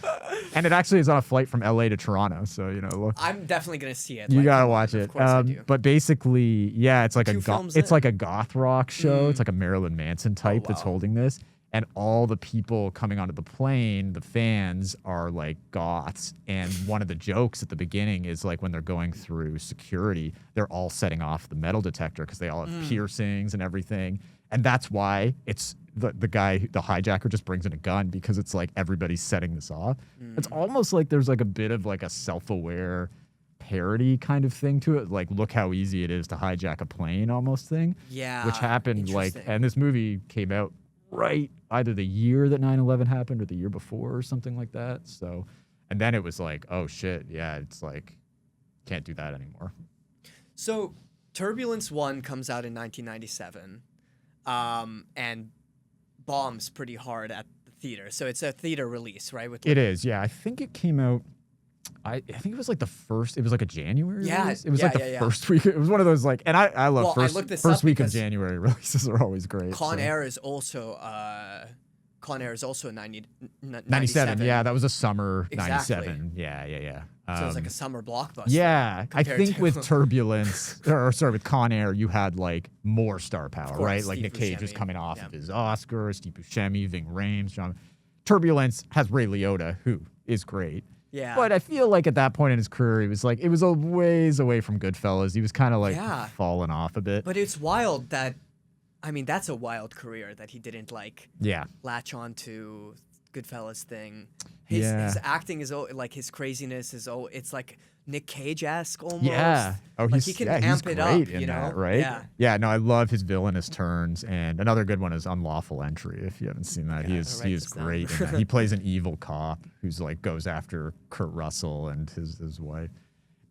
And it actually is on a flight from LA to Toronto. So, look. I'm definitely going to see it. You got to watch it. Of course I do. But basically, yeah, it's like a goth rock show. It's like a Marilyn Manson type that's holding this. And all the people coming onto the plane, the fans, are like goths. And one of the jokes at the beginning is like when they're going through security, they're all setting off the metal detector because they all have piercings and everything. And that's why it's the guy, the hijacker, just brings in a gun, because it's like everybody's setting this off. It's almost like there's like a bit of like a self-aware parody kind of thing to it. Like, look how easy it is to hijack a plane almost thing. Yeah. Which happened and this movie came out right either the year that 9/11 happened or the year before or something like that. So, and then it was like, oh shit, yeah, it's like, can't do that anymore. So Turbulence 1 comes out in 1997 and bombs pretty hard at the theater. So it's a theater release, right? It is, yeah. I think it came out, I think it was like the first, it was like a January release. It was the first week. It was one of those like, and I love first week of January releases are always great. Con Air is also 97. Yeah, that was a summer 97. Yeah. So it's like a summer blockbuster. Yeah, I think with Turbulence, with Con Air, you had like more star power, right? Like Nick Cage was coming off of his Oscar, Steve Buscemi, Ving Rhames. Turbulence has Ray Liotta, who is great. Yeah. But I feel like at that point in his career, it was a ways away from Goodfellas. He was kind of like falling off a bit. But it's wild that, I mean, that's a wild career that he didn't latch on to Goodfellas thing. His acting is like his craziness is it's like Nick Cage-esque almost. Yeah. Oh, he can amp it up, in that, right? Yeah. Yeah, no, I love his villainous turns. And another good one is Unlawful Entry, if you haven't seen that. He is great in that. He plays an evil cop who's like goes after Kurt Russell and his wife.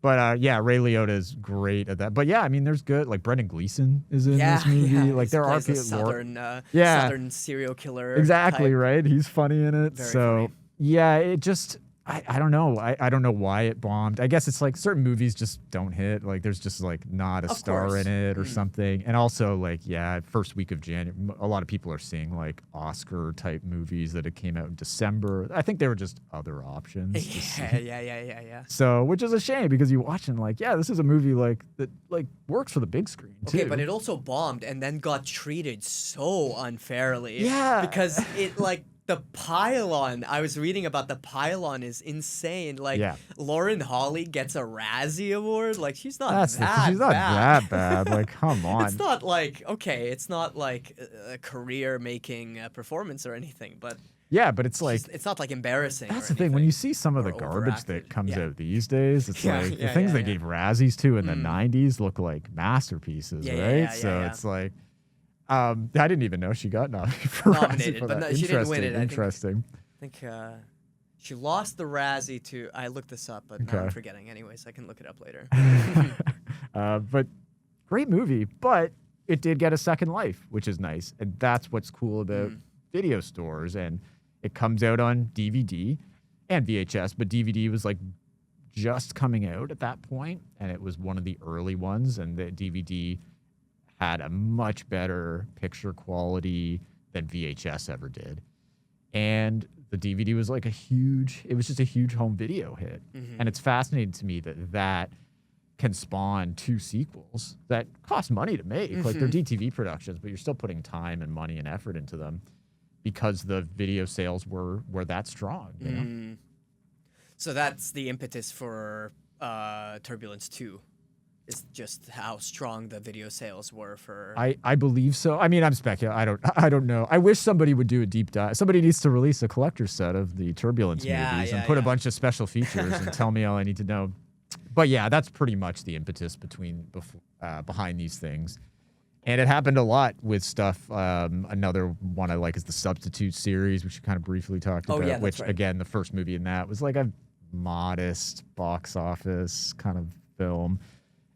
But Ray Liotta is great at that. But yeah, I mean, there's good, like Brendan Gleeson is in this movie. Yeah. Like there are people Southern serial killer. Exactly, type. Right? He's funny in it. Very so funny. Yeah, it just I don't know. I don't know why it bombed. I guess it's like certain movies just don't hit. Like there's just like not a star in it or something. And also like, first week of January, a lot of people are seeing like Oscar type movies that it came out in December. I think they were just other options. Yeah. So, which is a shame because you watch and like, this is a movie like that like works for the big screen too. Okay, but it also bombed and then got treated so unfairly. Yeah. Because it like, the pylon, I was reading about the pylon is insane. Like, Lauren Holly gets a Razzie Award. Like, she's not that bad. Like, come on. It's not like, it's not like a career-making performance or anything, but... Yeah, but it's like... It's not, like, embarrassing. That's the thing. When you see some of the garbage that comes out these days, it's like the things they gave Razzies to in the 90s look like masterpieces, right? So it's like... I didn't even know she got nominated for Razzie for but that. no, she didn't win it. Interesting. I think she lost the Razzie to... I looked this up, but now I'm forgetting. Anyways, I can look it up later. But great movie. But it did get a second life, which is nice. And that's what's cool about video stores. And it comes out on DVD and VHS. But DVD was like just coming out at that point, and it was one of the early ones. And the DVD... had a much better picture quality than VHS ever did. And the DVD was like it was just a huge home video hit. And it's fascinating to me that can spawn 2 sequels that cost money to make. Like they're DTV productions, but you're still putting time and money and effort into them because the video sales were that strong. You know? So that's the impetus for Turbulence 2. Is just how strong the video sales were for... I believe so. I mean, I'm speculating. I don't know. I wish somebody would do a deep dive. Somebody needs to release a collector's set of the Turbulence movies and put a bunch of special features and tell me all I need to know. But yeah, that's pretty much the impetus behind these things. And it happened a lot with stuff. Another one I like is the Substitute series, which you kind of briefly talked about, which, again, the first movie in that was like a modest box office kind of film.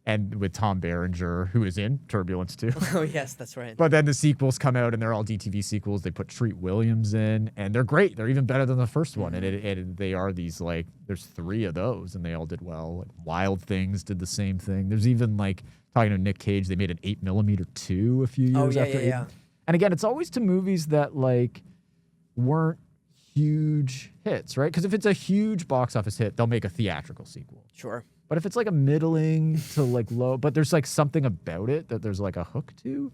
and with Tom Berenger, who is in Turbulence too. Oh, yes, that's right. But then the sequels come out, and they're all DTV sequels. They put Treat Williams in, and they're great. They're even better than the first one. And they are these, like, there's 3 of those, and they all did well. Like, Wild Things did the same thing. There's even, like, talking to Nick Cage, they made an 8mm 2 a few years after. Yeah. And again, it's always to movies that, like, weren't huge hits, right? Because if it's a huge box office hit, they'll make a theatrical sequel. Sure. But if it's like a middling to like low, but there's like something about it that there's like a hook to,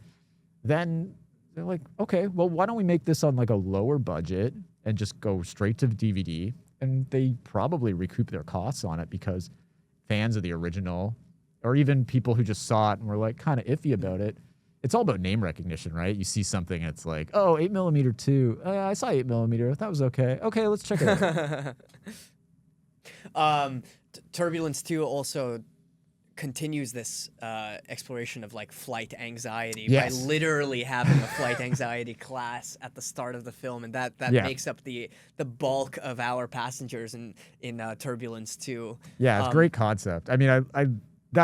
then they're like, okay, well, why don't we make this on like a lower budget and just go straight to DVD? And they probably recoup their costs on it because fans of the original, or even people who just saw it and were like kind of iffy about it, it's all about name recognition, right? You see something, it's like, oh, 8mm 2. I saw 8mm. That was okay. Okay, let's check it out. Turbulence 2 also continues this exploration of like flight anxiety by literally having a flight anxiety class at the start of the film, and that makes up the bulk of our passengers in Turbulence 2. Yeah, it's a great concept. I mean,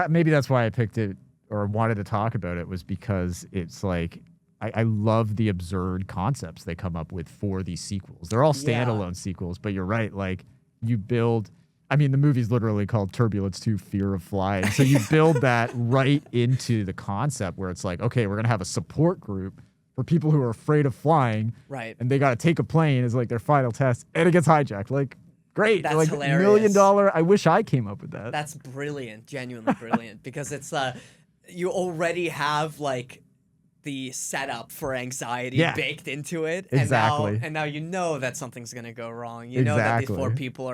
maybe that's why I picked it or wanted to talk about it, was because it's like I love the absurd concepts they come up with for these sequels. They're all standalone sequels, but you're right, like you build. I mean, the movie's literally called Turbulence 2 Fear of Flying. So you build that right into the concept where it's like, okay, we're going to have a support group for people who are afraid of flying. Right. And they got to take a plane as like their final test, and it gets hijacked. Like, great. That's like hilarious. $1 million. I wish I came up with that. That's brilliant. Genuinely brilliant. Because it's, you already have like the setup for anxiety baked into it. Exactly. And now you know that something's going to go wrong. You know that these 4 people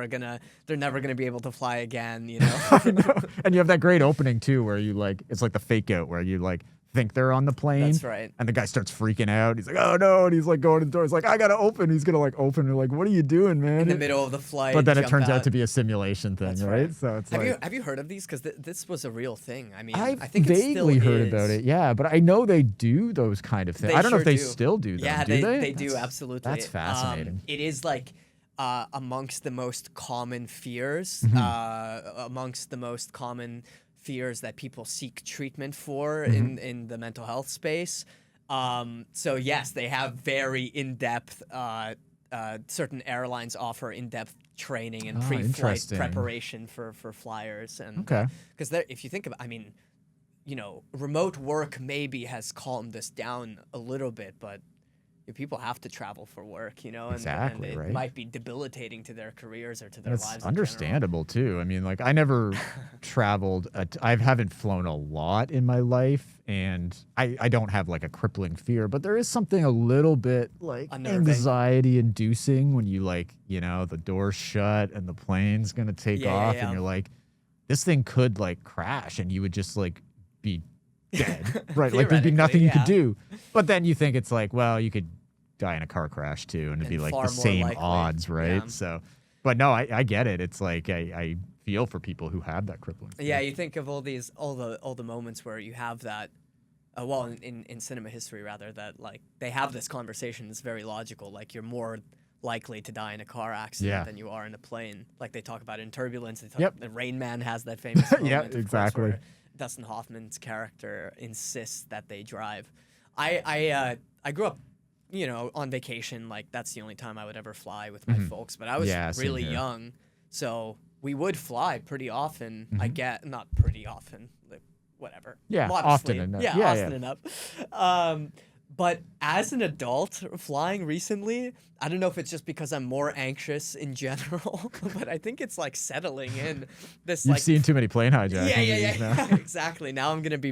they're never going to be able to fly again, you know? I know. And you have that great opening too, where you like, it's like the fake out where you like think they're on the plane. That's right. And the guy starts freaking out. He's like, oh no. And he's like going to the door. He's like, I got to open. He's going to like open. And like, what are you doing, man? In the middle of the flight. But then it turns out to be a simulation thing, right? So it's have you heard of these? Because this was a real thing. I mean, I think vaguely it still heard is. about it. Yeah, but I know they do those kind of things. I don't know if they still do them. Yeah, do they do, absolutely. That's fascinating. It is like amongst the most common fears, amongst the most common fears that people seek treatment for in the mental health space. So yes, they have very in-depth, certain airlines offer in-depth training and pre-flight preparation for flyers. And because if you think about, I mean, you know, remote work maybe has calmed this down a little bit, but people have to travel for work, you know, and it might be debilitating to their careers or to their lives. It's understandable too. I mean, like I never traveled. I haven't flown a lot in my life, and I don't have like a crippling fear, but there is something a little bit like anxiety inducing when you like, you know, the door's shut and the plane's going to take off and you're like, this thing could like crash and you would just like be dead, right? Like there'd be nothing you could do. But then you think it's like, well, you could die in a car crash too, and it'd be like the same odds, right? Yeah. So, but no, I get it. It's like I feel for people who have that crippling fear. Yeah, you think of all the moments where you have that. Well, in cinema history rather, that like they have this conversation that's very logical. Like you're more likely to die in a car accident than you are in a plane. Like they talk about in Turbulence. They talk the Rain Man has that famous moment. Yeah, exactly. Where Dustin Hoffman's character insists that they drive. I grew up, you know, on vacation. Like that's the only time I would ever fly with my folks. But I was really young, so we would fly pretty often. I get not pretty often, like whatever. Yeah, modestly. often enough. Yeah, often enough. But as an adult flying recently, I don't know if it's just because I'm more anxious in general, but I think it's like settling in. You've seen too many plane hijacks. Yeah. Exactly. Now I'm gonna be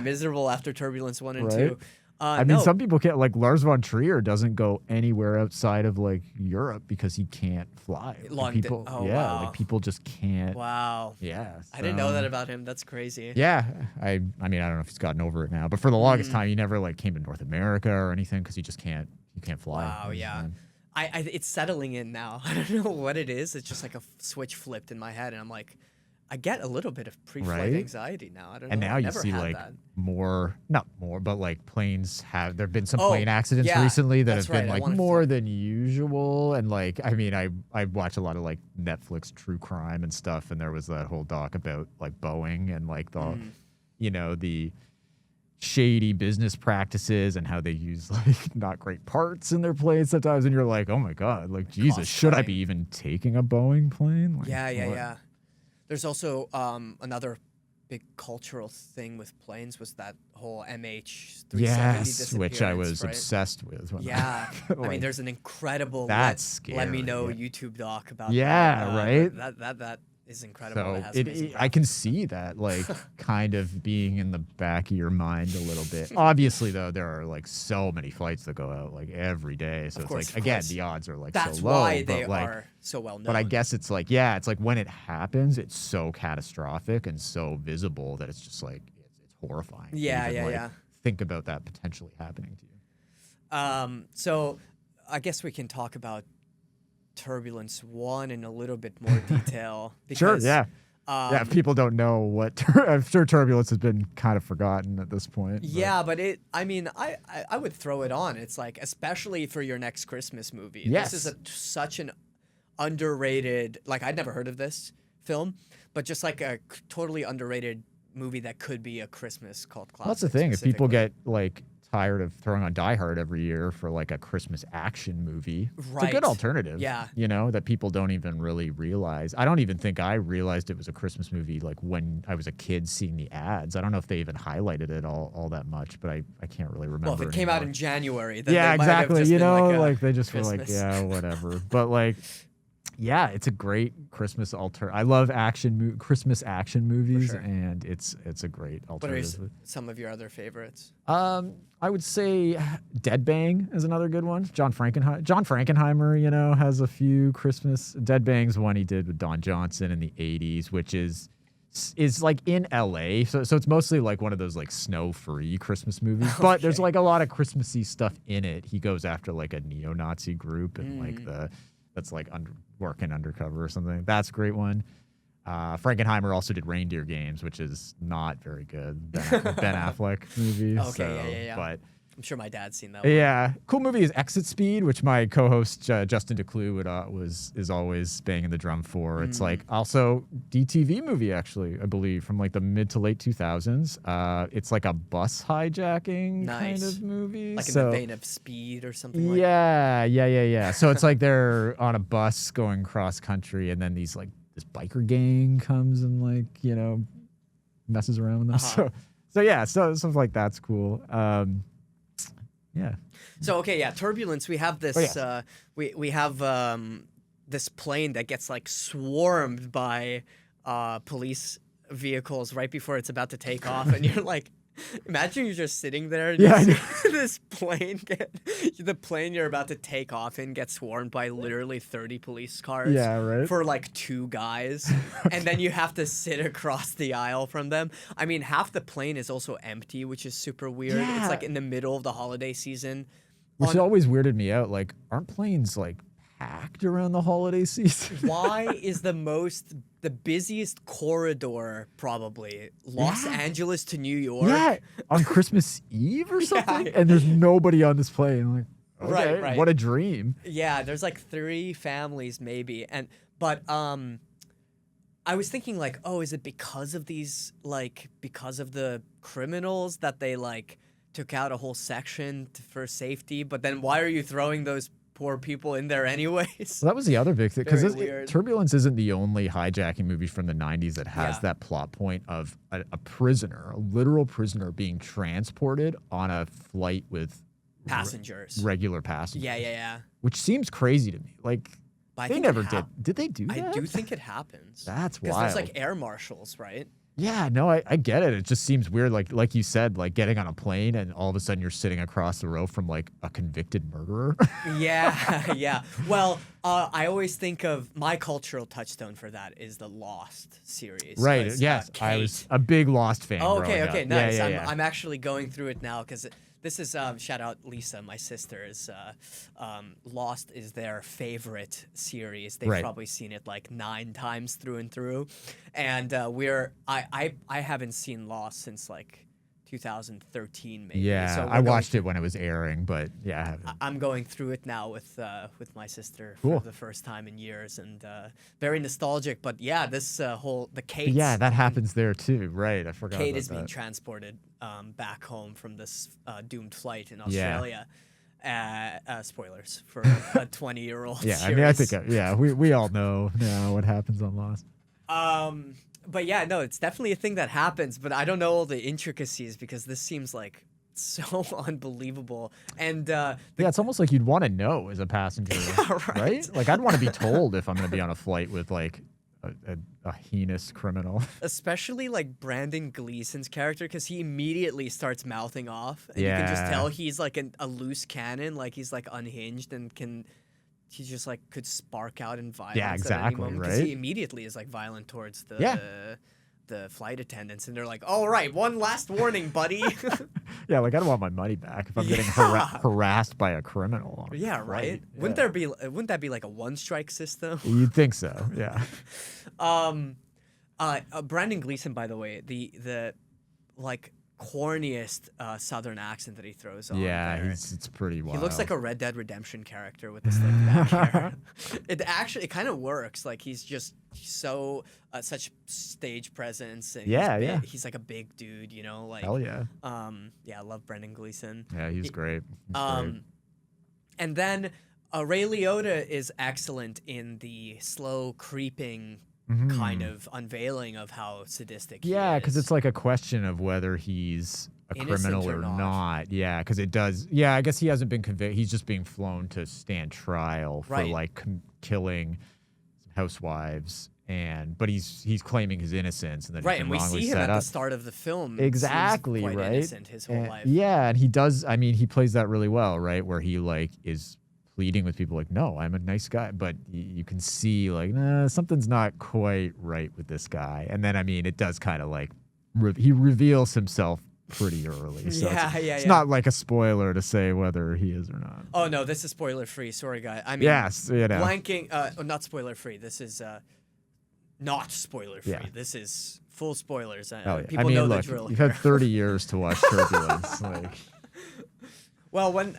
miserable after Turbulence 1 and 2. I mean, some people can't. Like Lars von Trier doesn't go anywhere outside of like Europe because he can't fly. People, wow. Like people just can't. Wow. Yeah. So. I didn't know that about him. That's crazy. Yeah. I mean, I don't know if he's gotten over it now, but for the longest time, he never like came to North America or anything because he just can't. You can't fly. Wow. Yeah. It's settling in now. I don't know what it is. It's just like a switch flipped in my head, and I'm like, I get a little bit of pre-flight anxiety now. I don't know. And now I you never see had like that. not more, but like planes have. There've been some plane accidents yeah, recently that that's have been right. I like wanted more to- than usual. And like, I mean, I watch a lot of like Netflix true crime and stuff, and there was that whole doc about like Boeing and like the, you know, the shady business practices and how they use like not great parts in their planes sometimes, and you're like, oh my god, like Jesus, should I be even taking a Boeing plane? Like, Yeah. There's also another big cultural thing with planes was that whole MH370 Yes, which I disappearance, was right? obsessed with. When Yeah, like, I mean, there's an incredible that's let me scary, know yeah. YouTube doc about Yeah, right? That is incredible. So It has amazing I can graphics. see that like kind of being in the back of your mind a little bit. Obviously, though, there are like so many flights that go out like every day. So Of course, it's like, again, course. the odds are like That's so low. why they but, like, are so well known. But I guess it's like, yeah, it's like when it happens, it's so catastrophic and so visible that it's just like, it's horrifying. to Yeah, even, like, yeah. think about that potentially happening to you. So I guess we can talk about Turbulence 1 in a little bit more detail. Sure, Because, yeah. Yeah, if people don't know what, I'm sure Turbulence has been kind of forgotten at this point. but- Yeah, but I would throw it on. It's like, especially for your next Christmas movie. Yes. This is such an underrated, like, I'd never heard of this film, but just like a totally underrated movie that could be a Christmas cult classic. Well, that's the thing. If people specifically. get like tired of throwing on Die Hard every year for like a Christmas action movie, it's a Right. good alternative. Yeah. You know, that people don't even really realize. I don't even think I realized it was a Christmas movie like when I was a kid seeing the ads. I don't know if they even highlighted it all that much, but I can't really remember. Well, if it came out anymore. in January, then Yeah, they might have exactly. just You been know, like, like they just were like, Christmas. yeah, whatever. But like, yeah, it's a great Christmas I love Christmas action movies, sure. and it's a great What are alternative. some of your other favorites? I would say Dead Bang is another good one. John Frankenheimer, you know, has a few Christmas. Dead Bang's one he did with Don Johnson in the 80s, which is like in LA. So it's mostly like one of those like snow-free Christmas movies. But there's like a lot of Christmassy stuff in it. He goes after like a neo-Nazi group and like that's like working undercover or something. That's a great one. Frankenheimer also did Reindeer Games, which is not very good. Ben Affleck movie. Okay, yeah. But I'm sure my dad's seen that one. yeah, cool movie is Exit Speed, which my co-host Justin DeClue is always banging the drum for. It's like also DTV movie actually, I believe, from like the mid to late 2000s. It's like a bus hijacking kind of movie, Like in the vein of Speed or something like that. Yeah. So it's like they're on a bus going cross country, and then this biker gang comes and like, you know, messes around with them. So yeah, so stuff like that's cool. Yeah. So okay, yeah, Turbulence. We have this. yes. We have this plane that gets like swarmed by police vehicles right before it's about to take off, and you're like, imagine you're just sitting there. And Yeah, you I see this plane the plane you're about to take off in gets swarmed by literally 30 police cars. Yeah, right. For like 2 guys, and then you have to sit across the aisle from them. I mean, half the plane is also empty, which is super weird. Yeah. It's like in the middle of the holiday season. Which always weirded me out. Like, aren't planes like packed around the holiday season? Why is the busiest corridor probably Los Angeles to New York? Yeah, on Christmas Eve or something, and there's nobody on this plane. Like, okay, Right. what a dream. Yeah, there's like 3 families maybe, but I was thinking like, oh, is it because of because of the criminals that they like took out a whole section for safety? But then why are you throwing those poor people in there anyways? So that was the other big thing, Very because weird. Turbulence isn't the only hijacking movie from the 90s that has Yeah. that plot point of a prisoner, a literal prisoner, being transported on a flight with Passengers. regular passengers. Yeah. Which seems crazy to me. Like, But I they think never it did. Did they do that? I do think it happens. That's Because wild. there's like air marshals, right? Yeah, no, I get it. It just seems weird. Like you said, like getting on a plane and all of a sudden you're sitting across the row from like a convicted murderer. Yeah. Well, I always think of my cultural touchstone for that is the Lost series. Right. 'cause, Yes. I Kate- was a big Lost fan. Oh, growing okay, up. nice. Yeah. I'm actually going through it now because This is shout out Lisa, my sister. Is Lost is their favorite series. They've probably seen it like 9 times through and through, and I haven't seen Lost since like 2013 maybe. Yeah, so I watched it when it was airing, but yeah, I haven't. I'm going through it now with my sister Cool. for the first time in years, and very nostalgic. But yeah, this the Kate. Yeah, that happens there too, right? I forgot. Kate about is being that. transported back home from this doomed flight in Australia. Spoilers for a 20-year-old. Yeah, series. I mean, I think we all know now what happens on Lost. But yeah, no, it's definitely a thing that happens, but I don't know all the intricacies because this seems like so unbelievable. And it's almost like you'd want to know as a passenger, right? Like I'd want to be told if I'm going to be on a flight with like a heinous criminal. Especially like Brandon Gleeson's character, because he immediately starts mouthing off, and you can just tell he's like a loose cannon, like he's like unhinged and he just like could spark out in violence. Yeah, exactly, at any moment, because right? he immediately is like violent towards the flight attendants, and they're like, "All right, one last warning, buddy." Yeah, like I don't want my money back if I'm getting harassed by a criminal. Yeah, right. Yeah. Wouldn't that be like a one-strike system? You'd think so. Yeah. Brandon Gleeson, by the way, the like corniest southern accent that he throws on. Yeah, it's pretty wild. He looks like a Red Dead Redemption character with this like back hair. It kind of works. Like he's just so such stage presence. And he's like a big dude, you know. Like hell yeah. I love Brendan Gleeson. Yeah, he's great. And then Ray Liotta is excellent in the slow creeping kind of unveiling of how sadistic he is. Yeah, because it's like a question of whether he's a criminal or not. Yeah, because it does. Yeah, I guess he hasn't been convicted. He's just being flown to stand trial for like killing housewives, but he's claiming his innocence, and then and we see him at the start of the film. Exactly, quite right. Innocent his whole life. Yeah, and he does. I mean, he plays that really well, right? Where he like is pleading with people like, no, I'm a nice guy, but you can see like, nah, something's not quite right with this guy. And then, I mean, it does kind of like, he reveals himself pretty early. So it's not like a spoiler to say whether he is or not. Oh, no, this is spoiler free. Sorry, guy. I mean, yes, you know. Blanking, not spoiler free. This is not spoiler free. Yeah. This is full spoilers. People know the drill. You've had 30 years to watch Turbulence. Like, well, when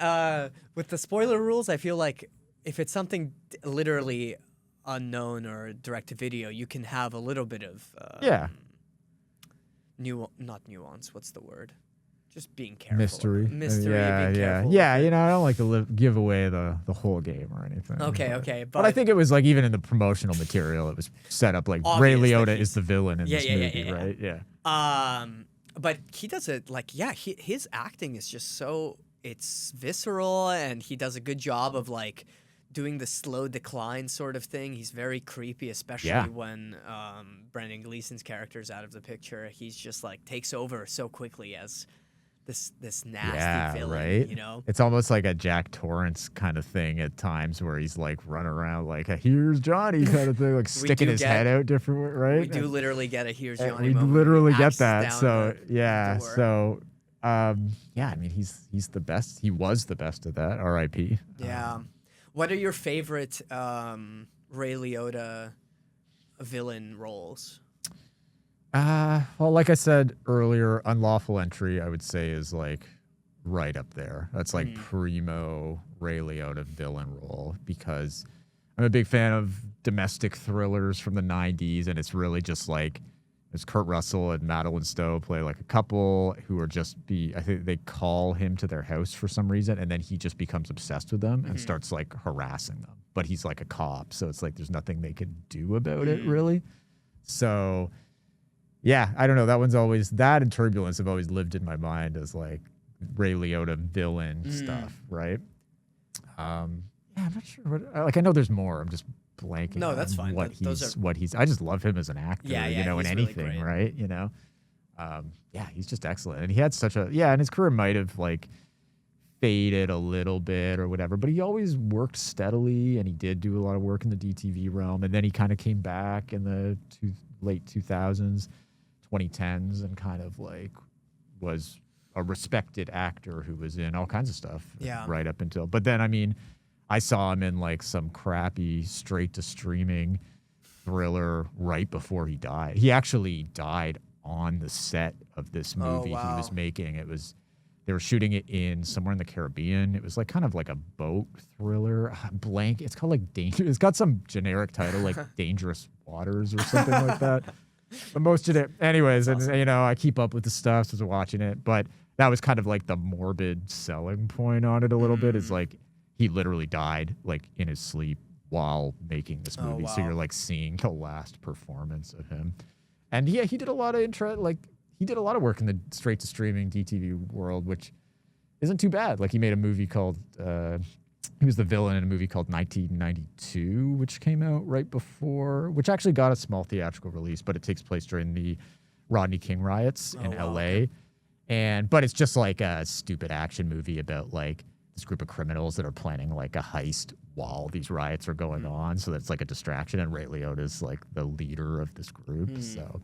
with the spoiler rules, I feel like if it's something literally unknown or direct to video, you can have a little bit of not nuance. What's the word? Just being careful. Mystery. Being careful. Yeah. You know, I don't like to give away the whole game or anything. Okay. But I think it was like even in the promotional material, it was set up like Ray Liotta is the villain in this movie, right? Yeah. But he does it like his acting is just so. It's visceral, and he does a good job of like doing the slow decline sort of thing. He's very creepy, especially when Brendan Gleeson's character is out of the picture. He's just like takes over so quickly as this nasty villain, right? You know? It's almost like a Jack Torrance kind of thing at times where he's like running around like a "here's Johnny" kind of thing, like sticking his head out different, right? We do literally get a "here's Johnny" we moment. literally get that. So I mean, he's the best. He was the best at that. R.I.P. Yeah. What are your favorite Ray Liotta villain roles? Well, like I said earlier, Unlawful Entry, I would say, is like right up there. That's like primo Ray Liotta villain role, because I'm a big fan of domestic thrillers from the 90s, and it's really just like it's Kurt Russell and Madeline Stowe play like a couple who are I think they call him to their house for some reason, and then he just becomes obsessed with them and starts like harassing them. But he's like a cop, so it's like there's nothing they can do about it, really. So, yeah, I don't know. That and Turbulence have always lived in my mind as like Ray Liotta villain stuff, right? I'm not sure what. I know there's more. I'm just blanking. No, that's fine. What he's. I just love him as an actor. You know, in anything, really right? You know, he's just excellent, and he had such and his career might have like faded a little bit or whatever, but he always worked steadily, and he did do a lot of work in the DTV realm, and then he kind of came back in the late 2000s, 2010s, and kind of like was a respected actor who was in all kinds of stuff. Yeah. Right up until, but then, I mean, I saw him in like some crappy straight to streaming thriller right before he died. He actually died on the set of this movie he was making. They were shooting it in somewhere in the Caribbean. It was like kind of like a boat thriller. Blank. It's called like it's got some generic title like Dangerous Waters or something like that. But most of it, anyways, and you know, I keep up with the stuff, so I was watching it. But that was kind of like the morbid selling point on it a little bit. Is like he literally died like in his sleep while making this movie. So you're like seeing the last performance of him. And yeah, he did a lot of he did a lot of work in the straight to streaming DTV world, which isn't too bad. Like he made a movie called he was the villain in a movie called 1992, which came out right before, which actually got a small theatrical release, but it takes place during the Rodney King riots in LA. But it's just like a stupid action movie about like this group of criminals that are planning like a heist while these riots are going on. So that's like a distraction. And Ray Liotta's like the leader of this group. So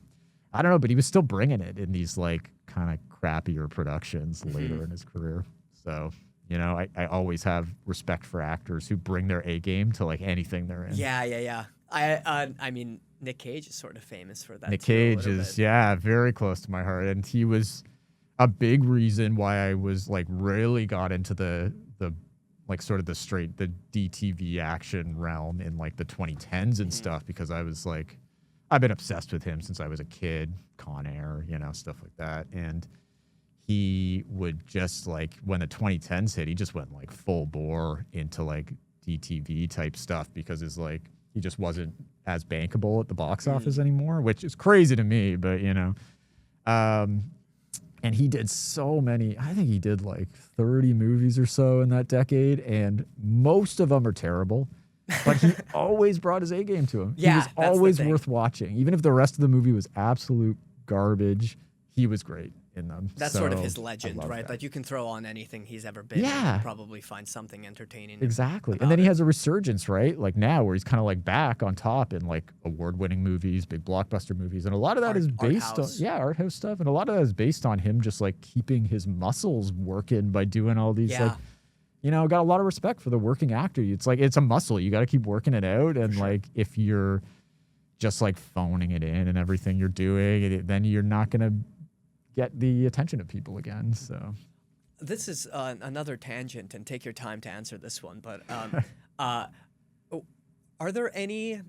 I don't know, but he was still bringing it in these like kind of crappier productions later in his career. So, you know, I always have respect for actors who bring their A game to like anything they're in. Yeah. I mean, Nick Cage is sort of famous for that. Nick Cage is, very close to my heart. And he was a big reason why I was like really got into the like sort of the DTV action realm in like the 2010s and stuff, because I was like, I've been obsessed with him since I was a kid, Con Air, you know, stuff like that. And he would just like, when the 2010s hit, he just went like full bore into like DTV type stuff because it's like, he just wasn't as bankable at the box office anymore, which is crazy to me, but you know, and he did so many, I think he did like 30 movies or so in that decade, and most of them are terrible. But he always brought his A game to him. Yeah, he was always worth watching. Even if the rest of the movie was absolute garbage, he was great in them. That's sort of his legend, right? That you can throw on anything he's ever been in and probably find something entertaining. Exactly. And then he has a resurgence, right? Like now where he's kind of like back on top in like award-winning movies, big blockbuster movies. And a lot of that is based on, art house stuff. And a lot of that is based on him just like keeping his muscles working by doing all these like, you know, got a lot of respect for the working actor. It's like, it's a muscle. You got to keep working it out. And like, if you're just like phoning it in and everything you're doing, then you're not going to get the attention of people again. So this is another tangent, and take your time to answer this one. But are there any,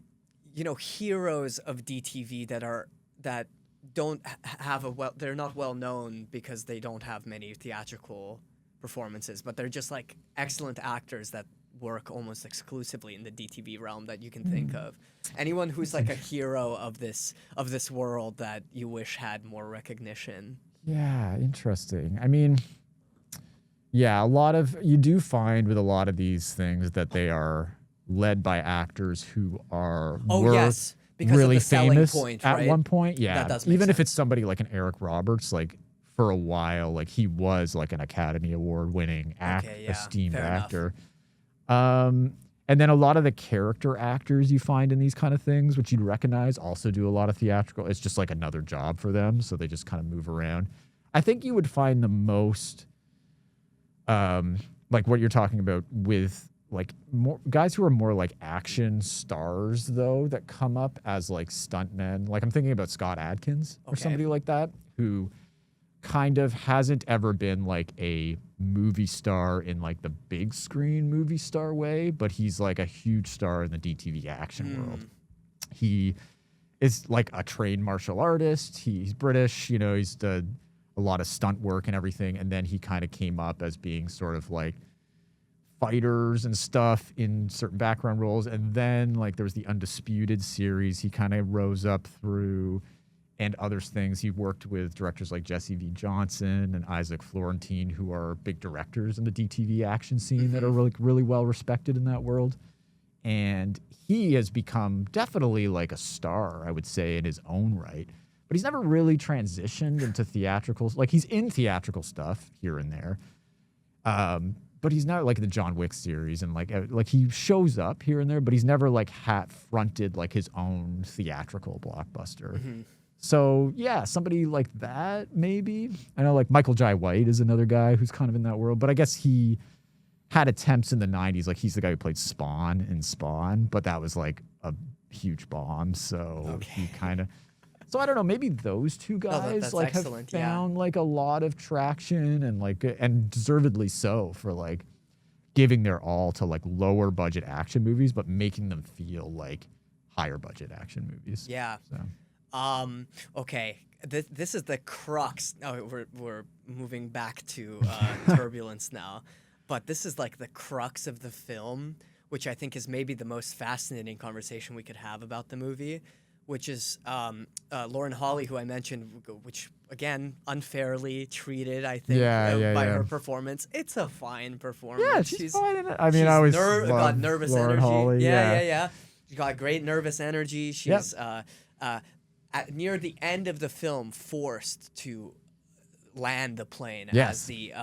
you know, heroes of DTV that don't have they're not well known because they don't have many theatrical performances, but they're just like excellent actors that work almost exclusively in the DTV realm that you can think of? Anyone who's like a hero of this world that you wish had more recognition? Yeah, interesting. I mean, you do find with a lot of these things that they are led by actors who are because really of the famous point, at right? one point. Yeah, that does make even sense. if it's somebody like an Eric Roberts, like for a while, like he was like an Academy Award winning esteemed actor. And then a lot of the character actors you find in these kind of things, which you'd recognize, also do a lot of theatrical. It's just like another job for them, so they just kind of move around. I think you would find the most, like what you're talking about with like more guys who are more like action stars, though, that come up as like stuntmen. Like I'm thinking about Scott Adkins or somebody like that, who kind of hasn't ever been like a movie star in like the big screen movie star way, but he's like a huge star in the DTV action world. He is like a trained martial artist. He's British, you know, he's done a lot of stunt work and everything. And then he kind of came up as being sort of like fighters and stuff in certain background roles. And then like there was the Undisputed series he kind of rose up through, and other things. He worked with directors like Jesse V. Johnson and Isaac Florentine, who are big directors in the DTV action scene that are really, really well respected in that world. And he has become definitely like a star, I would say, in his own right. But he's never really transitioned into theatricals. Like he's in theatrical stuff here and there. But he's not like the John Wick series, and like he shows up here and there, but he's never like fronted like his own theatrical blockbuster. So yeah, somebody like that maybe. I know like Michael Jai White is another guy who's kind of in that world, but I guess he had attempts in the 90s. Like he's the guy who played Spawn in Spawn, but that was like a huge bomb. So he kind of. So I don't know. Maybe those two guys like have found like a lot of traction and deservedly so for like giving their all to like lower budget action movies, but making them feel like higher budget action movies. Yeah. So. Okay. This is the crux. Oh, we're moving back to Turbulence now, but this is like the crux of the film, which I think is maybe the most fascinating conversation we could have about the movie, which is Lauren Holly, who I mentioned, which again unfairly treated, I think, by her performance. It's a fine performance. Yeah, she's fine in it. I mean, I always got nervous Lauren energy. Holly, yeah. She got great nervous energy. She's near the end of the film forced to land the plane as the.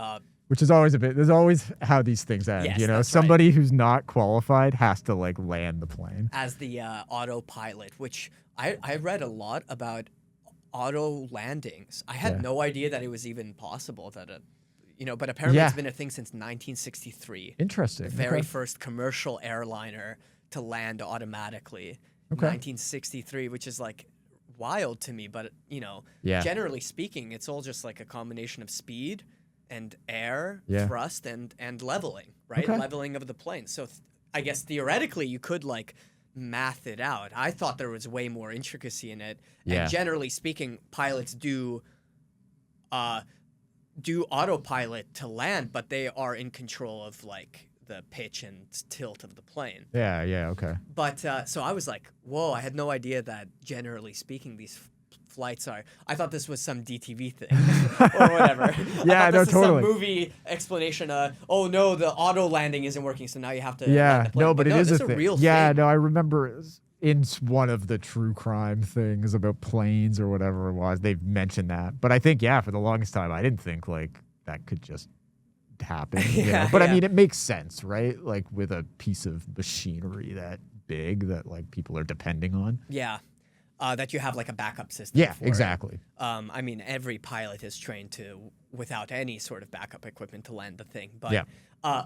Which is always there's always how these things end, yes, you know? That's somebody right. who's not qualified has to like land the plane. As the autopilot, which I read a lot about auto landings. I had no idea that it was even possible that but apparently it's been a thing since 1963. Interesting. The very first commercial airliner to land automatically. 1963, which is like wild to me, but generally speaking, it's all just like a combination of speed and air, thrust, and leveling, right? Leveling of the plane. So I guess theoretically you could like math it out. I thought there was way more intricacy in it. And generally speaking, pilots do autopilot to land, but they are in control of like the pitch and tilt of the plane. Okay. But so I was like, whoa, I had no idea that generally speaking these flights are. I thought this was some DTV thing or whatever. Yeah, no, totally. Some movie explanation. Oh no, the auto landing isn't working, so now you have to. Yeah, no, but it is a real thing. Yeah, no, I remember in one of the true crime things about planes or whatever it was, they've mentioned that. But I think for the longest time, I didn't think like that could just happen. But I mean, it makes sense, right? Like with a piece of machinery that big that like people are depending on. Yeah. That you have like a backup system. Yeah, for exactly. I mean, every pilot is trained to, without any sort of backup equipment, to land the thing. But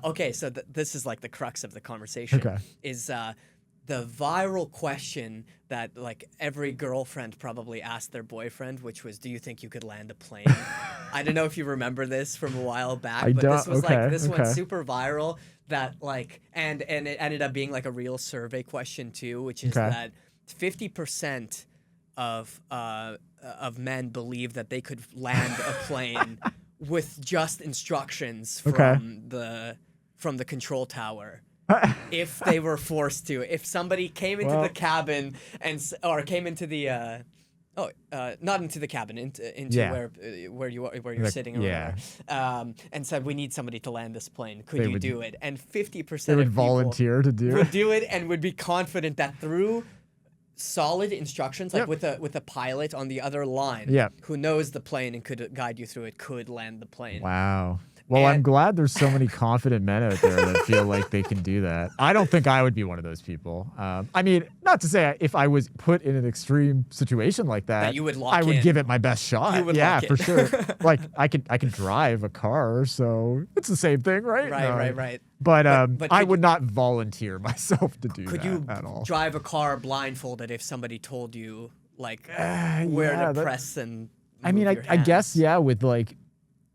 okay, so this is like the crux of the conversation. Is the viral question that like every girlfriend probably asked their boyfriend, which was, "Do you think you could land a plane?" I don't know if you remember this from a while back, but this was this went super viral. That like and it ended up being like a real survey question too, which is that 50% of men believe that they could land a plane with just instructions from the control tower. If they were forced to, if somebody came into the cabin or came into the not into the cabin, into where you're sitting or whatever, and said, "We need somebody to land this plane. Could you do it?" And 50% would volunteer to do it. Would do it and would be confident that through solid instructions, like with a pilot on the other line, who knows the plane and could guide you through it, could land the plane. Wow. Well, I'm glad there's so many confident men out there that feel like they can do that. I don't think I would be one of those people. I mean, not to say if I was put in an extreme situation like that, you would I would give it my best shot. You would for sure. Like I can drive a car, so it's the same thing, right? Right. But I would not volunteer myself to do that at all. Could you drive a car blindfolded if somebody told you like where to press and I mean, I guess with like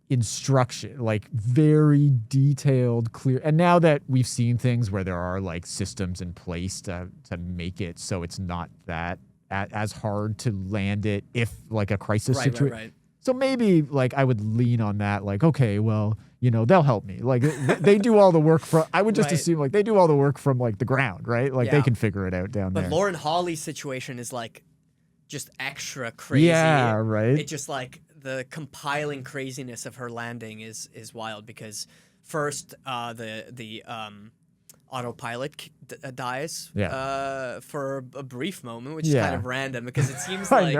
instruction, like very detailed, clear. And now that we've seen things where there are like systems in place to make it so it's not that as hard to land it if like a crisis situation. Right. So maybe like I would lean on that, like, okay, well, they'll help me. Like they do all the work from, I would just assume like they do all the work from like the ground, right? Like they can figure it out down there. But Lauren Holly's situation is like just extra crazy. Yeah, right. It just like the compiling craziness of her landing is wild because first the autopilot dies for a brief moment, which is kind of random because it seems like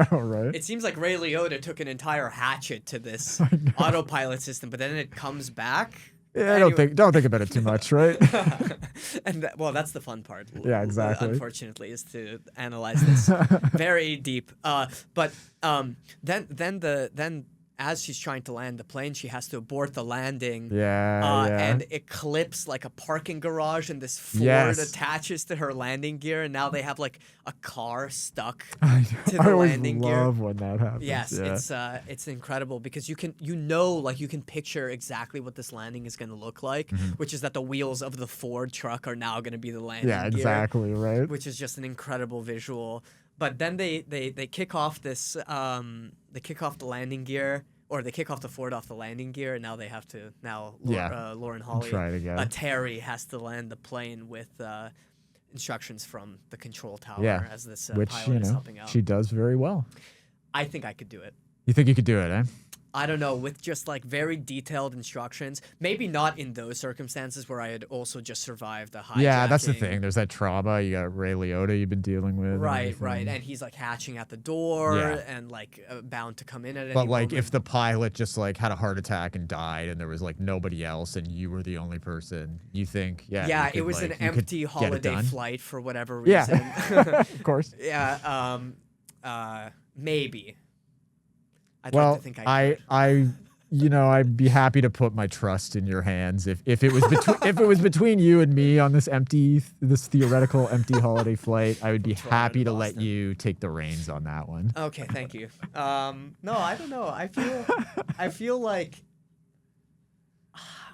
it seems like Ray Liotta took an entire hatchet to this autopilot system, but then it comes back Yeah, don't think about it too much, right? And that's the fun part. Yeah, exactly. Unfortunately, is to analyze this very deep. But then as she's trying to land the plane, she has to abort the landing. Yeah. And it clips like a parking garage, and this Ford attaches to her landing gear, and now they have like a car stuck to the landing gear. I love when that happens. Yes, yeah. it's incredible because you can picture exactly what this landing is going to look like, which is that the wheels of the Ford truck are now going to be the landing gear. Yeah, exactly, right? Which is just an incredible visual. But then they kick off this they kick off the landing gear, or they kick off the Ford off the landing gear, and now they have to Lauren Holly try it again. Terry has to land the plane with instructions from the control tower as this which, pilot is helping out. She does very well. I think I could do it. You think you could do it, eh? I don't know, with just like very detailed instructions. Maybe not in those circumstances where I had also just survived a hijacking. Yeah, that's the thing. There's that trauma. You got Ray Liotta you've been dealing with. Right. And he's like hatching at the door and like bound to come in at any But like moment. if the pilot just like had a heart attack and died and there was like nobody else and you were the only person, you think, Yeah, it was like, an empty holiday flight for whatever reason. Yeah. Of course. Yeah. Maybe. I'd like to think I'd be happy to put my trust in your hands if it was between you and me on this theoretical empty holiday flight. I would be happy to let you take the reins on that one. Okay, thank you. No, I don't know. I feel like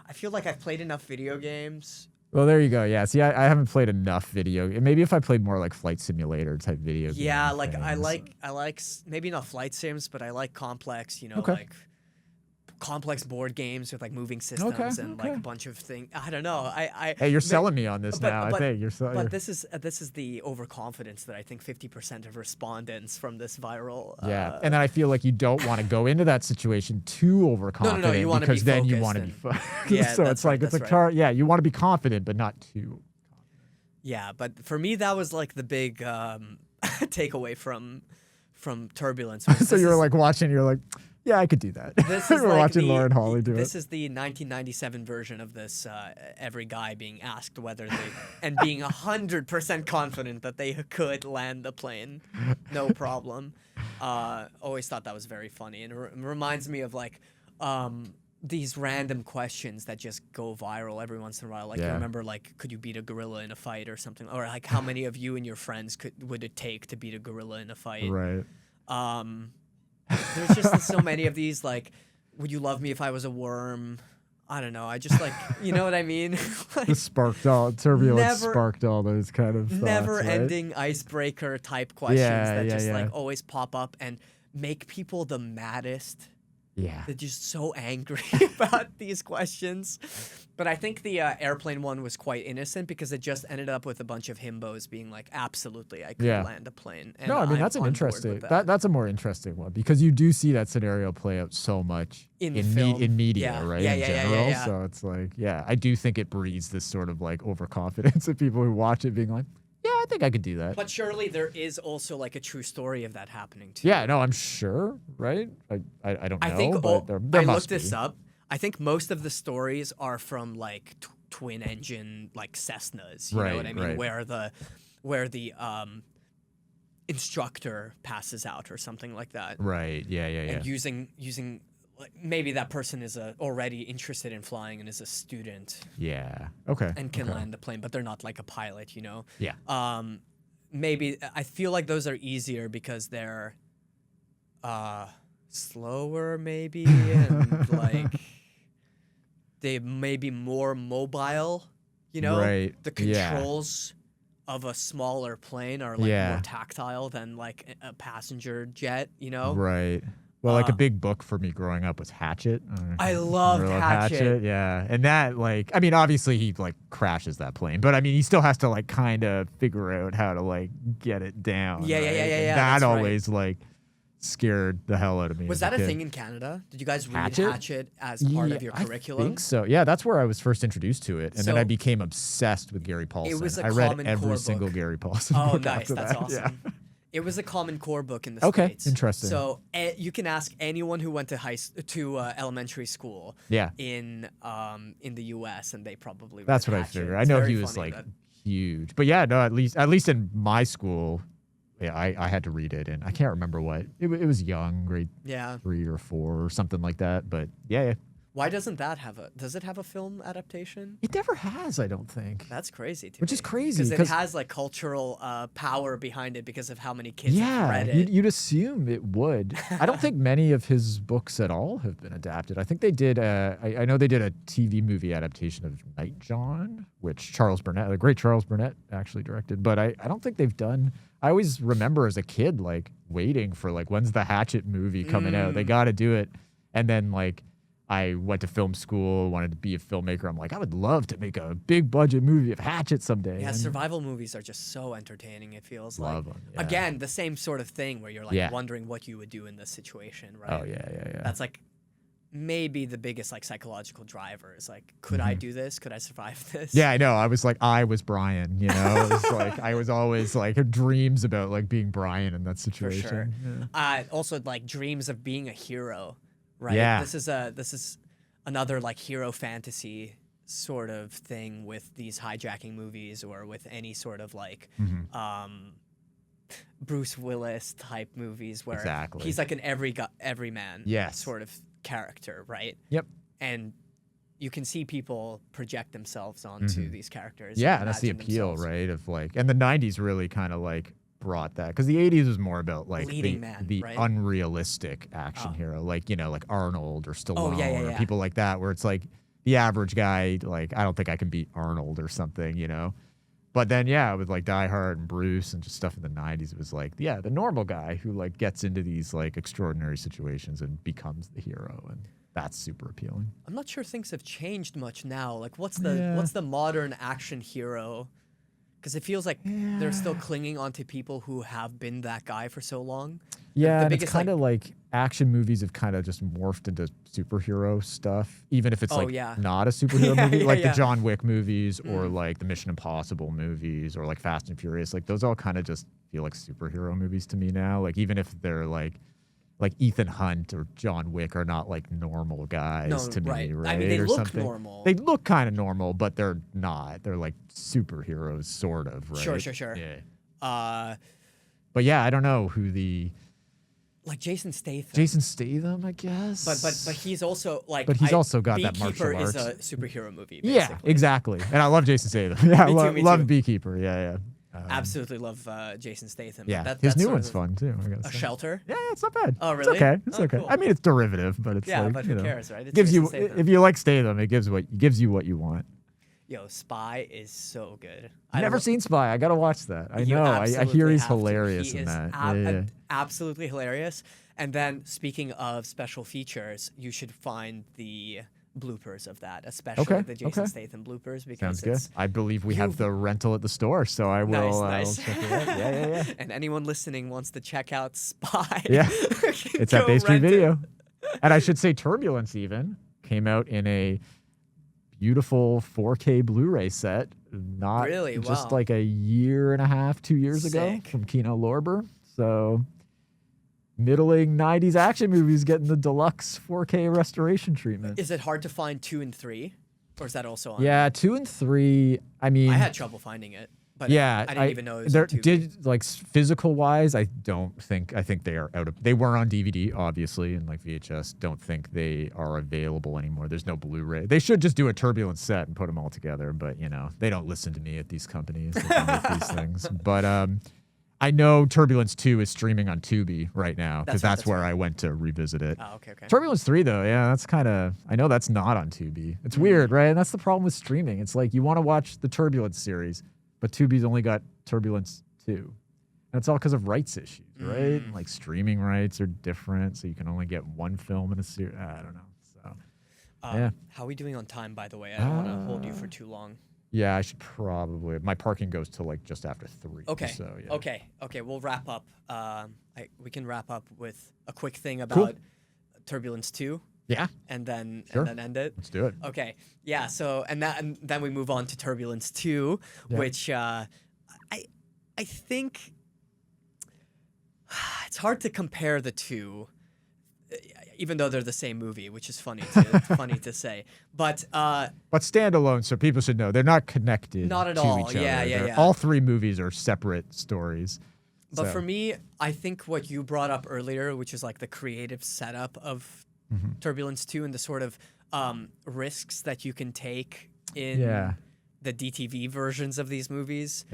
I've played enough video games. Well, there you go. Yeah. See, I haven't played enough video. Maybe if I played more like flight simulator type video games. Yeah, like I like maybe not flight sims, but I like complex, like complex board games with like moving systems and like a bunch of things. I don't know. Hey, you're selling me on this now. I think you're selling. But this is the overconfidence that I think 50% of respondents from this viral. Yeah, and then I feel like you don't want to go into that situation too overconfident. No, you want to be because then focused you want to be focused. Yeah, so it's like car. Yeah, you want to be confident, but not too. Yeah, but for me that was like the big takeaway from Turbulence. So you're like watching. You're like. Yeah, I could do that. This is We're watching Lauren Holly do it. This is the 1997 version of this. Every guy being asked whether they and being 100% confident that they could land the plane, no problem. Always thought that was very funny, and it reminds me of like these random questions that just go viral every once in a while. Like you remember, like, could you beat a gorilla in a fight or something, or like how many of you and your friends would it take to beat a gorilla in a fight? Right. There's just so many of these, like, would you love me if I was a worm? I don't know. I just like, you know what I mean? Like, Turbulence sparked all those kind of thoughts, never-ending icebreaker type questions that like always pop up and make people the maddest. Yeah. They're just so angry about these questions. But I think the airplane one was quite innocent because it just ended up with a bunch of himbos being like, absolutely, I could land a plane. And no, I mean, that's an interesting, that's a more interesting one because you do see that scenario play out so much in media, right? In general. So it's like, I do think it breeds this sort of like overconfidence of people who watch it being like, yeah, I think I could do that. But surely there is also like a true story of that happening too. Yeah, no, I'm sure, right? I don't know. I think but there I must looked this up. I think most of the stories are from like twin engine like Cessnas. You know what I mean? Right. Where the instructor passes out or something like that. Right. Yeah. And using like maybe that person is already interested in flying and is a student. Yeah. Okay. And can land the plane, but they're not like a pilot, you know? Yeah. Maybe I feel like those are easier because they're slower maybe and like they may be more mobile, you know? Right. The controls of a smaller plane are like more tactile than like a passenger jet, you know? Right. Well, like a big book for me growing up was Hatchet. I loved Hatchet. Yeah. And that, like, I mean, obviously he, like, crashes that plane. But, I mean, he still has to, like, kind of figure out how to, like, get it down. Yeah. That always, like, scared the hell out of me. Was that a thing in Canada? Did you guys read Hatchet as part of your curriculum? I think so. Yeah, that's where I was first introduced to it. And then I became obsessed with Gary Paulson. It was a I read Common every Core single book. Gary Paulson Oh, book nice. after That's that. awesome. It was a Common Core book in the States. Interesting. So you can ask anyone who went to elementary school in the U.S. and they probably That's what I figured. I know he was like huge, but yeah, no, at least in my school, yeah, I had to read it, and I can't remember what it was. Young, grade 3 or 4 or something like that. But yeah. Why doesn't that does it have a film adaptation? It never has, I don't think. That's crazy to Which me. is crazy. Because it has like cultural power behind it because of how many kids have read it. You'd assume it would. I don't think many of his books at all have been adapted. I think they did, I know they did a TV movie adaptation of Nightjawn, which the great Charles Burnett actually directed. But I don't think they've done, I always remember as a kid, like waiting for like, when's the Hatchet movie coming out? They got to do it. And then like, I went to film school, wanted to be a filmmaker. I'm like, I would love to make a big budget movie of Hatchet someday. Yeah, survival movies are just so entertaining, it feels love like. them, yeah. Again, the same sort of thing where you're like wondering what you would do in this situation, right? Oh, yeah. That's like maybe the biggest like psychological driver is like, could I do this? Could I survive this? Yeah, I know. I was like, I was Brian, you know? It was like, I was always like, had dreams about like being Brian in that situation. For sure. Yeah. Also like dreams of being a hero. Right. Yeah. This is another like hero fantasy sort of thing with these hijacking movies or with any sort of like Bruce Willis type movies where he's like an everyman sort of character, right? Yep. And you can see people project themselves onto these characters. Yeah, and that's the appeal, right? Of like, and the 90s really kind of like brought that, because the 80s was more about like the right? unrealistic action hero, like, you know, like Arnold or Stallone or people like that, where it's like the average guy, like, I don't think I can beat Arnold or something, you know. But then with like Die Hard and Bruce and just stuff in the 90s, it was like the normal guy who like gets into these like extraordinary situations and becomes the hero, and that's super appealing. I'm not sure things have changed much now. Like what's the modern action hero? Because it feels like they're still clinging onto people who have been that guy for so long. Yeah, and it's kind of like action movies have kind of just morphed into superhero stuff, even if it's not a superhero movie, like the John Wick movies or like the Mission Impossible movies or like Fast and Furious. Like those all kind of just feel like superhero movies to me now. Like even if they're like Ethan Hunt or John Wick are not like normal guys to me, right? I mean, they or look something. normal. They look kind of normal, but they're not. They're like superheroes, sort of, right? Sure. Yeah. But yeah, I don't know who like Jason Statham. Jason Statham, I guess. But he's also like. But he's also got that martial Beekeeper arts. is a superhero movie. Basically. Yeah, exactly. And I love Jason Statham. Yeah, I love Beekeeper. Yeah. Absolutely love Jason Statham. Yeah, his new one's fun too. I gotta say. Shelter. Yeah, it's not bad. Oh, really? It's okay. It's okay. Cool. I mean, it's derivative, but it's like, but who cares, right? It's gives Jason you Statham. if you like Statham, it gives you what you want. Yo, Spy is so good. I've never seen Spy. I gotta watch that. I know. I hear he's hilarious in that. Absolutely hilarious. And then, speaking of special features, you should find the bloopers of that, especially the Jason Statham bloopers, because sounds good. I believe we have the rental at the store, so I will. Nice. I'll check it out. Yeah. And anyone listening wants to check out Spy. Yeah, it's at Bay Street Video. And I should say, Turbulence even came out in a beautiful 4K Blu-ray set, not really just like a year and a half, 2 years ago from Kino Lorber. So middling 90s action movies getting the deluxe 4K restoration treatment. Is it hard to find 2 and 3? Or is that also on? Yeah, 2 and 3, I mean... I had trouble finding it. But I didn't even know it was like physical wise, I think they are they were on DVD, obviously, and like VHS. Don't think they are available anymore. There's no Blu-ray. They should just do a Turbulence set and put them all together, but you know, they don't listen to me at these companies that make these things. But I know Turbulence 2 is streaming on Tubi right now, because that's where I went to revisit it. Oh, okay. Turbulence 3, though, that's kind of... I know that's not on Tubi. It's weird, right? And that's the problem with streaming. It's like you want to watch the Turbulence series, but Tubi's only got Turbulence 2. And it's all because of rights issues, right? And like streaming rights are different, so you can only get one film in a series. I don't know. So, How are we doing on time, by the way? I don't want to hold you for too long. Yeah, I should probably... My parking goes till like just after 3. Okay. So, yeah. Okay, we'll wrap up. We can wrap up with a quick thing about Turbulence 2. Yeah. And then Sure. and then end it. Let's do it. Okay. Yeah, so and then we move on to Turbulence 2, which I think hard to compare the two, even though they're the same movie, which is funny to say. But standalone, so people should know they're not connected. Not at to all. Each other. Yeah. All three movies are separate stories. But for me, I think what you brought up earlier, which is like the creative setup of Turbulence 2 and the sort of risks that you can take in the DTV versions of these movies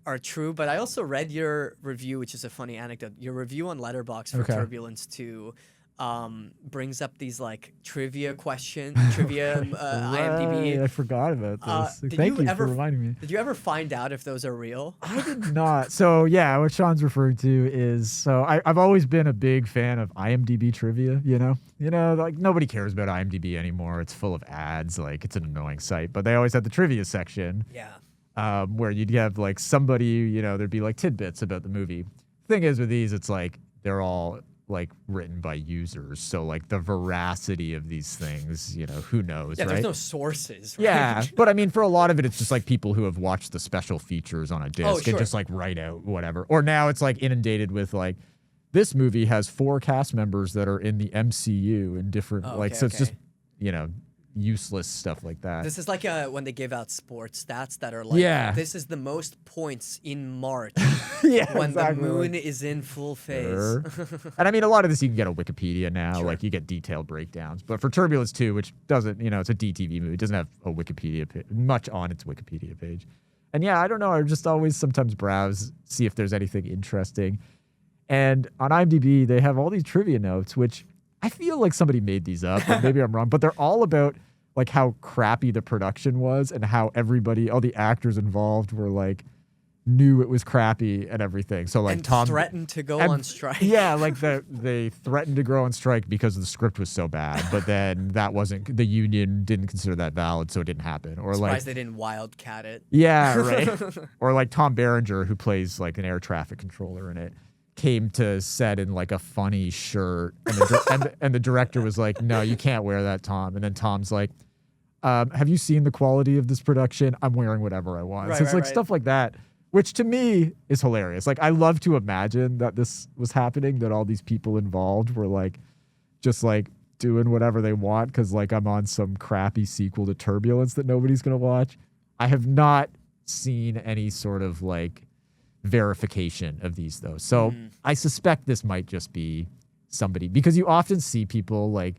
are true. But I also read your review, which is a funny anecdote. Your review on Letterboxd for Turbulence 2 brings up these like trivia IMDb. I forgot about this. Thank you for reminding me. Did you ever find out if those are real? I did not. So yeah, what Sean's referring to is I've always been a big fan of IMDb trivia. You know, like nobody cares about IMDb anymore. It's full of ads. Like it's an annoying site. But they always had the trivia section. Yeah. Where you'd have like somebody, there'd be like tidbits about the movie. The thing is with these, it's like they're all like written by users, so like the veracity of these things, who knows, right? There's no sources, right? Yeah, but I mean, for a lot of it, it's just like people who have watched the special features on a disc and just like write out whatever. Or now it's like inundated with like, this movie has 4 cast members that are in the MCU and different, it's just, useless stuff like that. This is like when they give out sports stats that are like, this is the most points in March when the moon is in full phase. Sure. And I mean, a lot of this you can get on Wikipedia now, like you get detailed breakdowns. But for Turbulence 2, which doesn't, it's a DTV movie, it doesn't have a Wikipedia much on its Wikipedia page. And yeah, I don't know, I just always sometimes browse, see if there's anything interesting. And on IMDb, they have all these trivia notes, which I feel like somebody made these up, or maybe I'm wrong, but they're all about like how crappy the production was and how all the actors involved were like knew it was crappy and everything. So like Tom threatened to go on strike. Yeah, like they threatened to go on strike because the script was so bad, but then the union didn't consider that valid, so it didn't happen. Or surprised they didn't wildcat it. Yeah, right. Or like Tom Berenger, who plays like an air traffic controller in it, came to set in like a funny shirt, and the director was like, "No, you can't wear that, Tom." And then Tom's like, "Have you seen the quality of this production? I'm wearing whatever I want." So it's like stuff like that, which to me is hilarious. Like I love to imagine that this was happening, that all these people involved were like, just like doing whatever they want because like I'm on some crappy sequel to Turbulence that nobody's gonna watch. I have not seen any sort of like verification of these though, so I suspect this might just be somebody, because you often see people like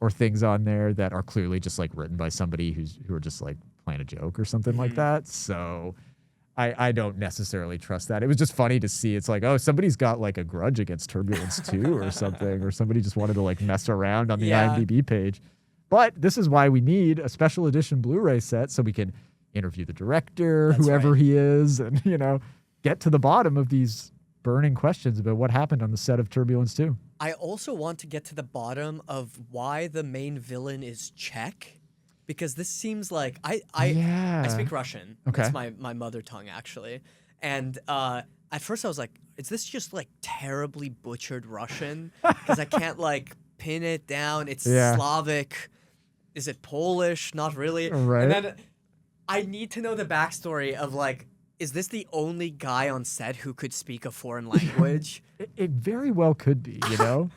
or things on there that are clearly just like written by somebody who are just like playing a joke or something like that. So I don't necessarily trust that. It was just funny to see. It's like, oh, somebody's got like a grudge against Turbulence 2 or something, or somebody just wanted to like mess around on the IMDb page. But this is why we need a special edition Blu-ray set, so we can interview the director, whoever he is, and get to the bottom of these burning questions about what happened on the set of Turbulence 2. I also want to get to the bottom of why the main villain is Czech, because this seems like I speak Russian. Okay. It's my mother tongue, actually. And at first I was like, is this just like terribly butchered Russian? Because I can't like pin it down. It's Slavic. Is it Polish? Not really. Right. And then I need to know the backstory of like, is this the only guy on set who could speak a foreign language? It very well could be, because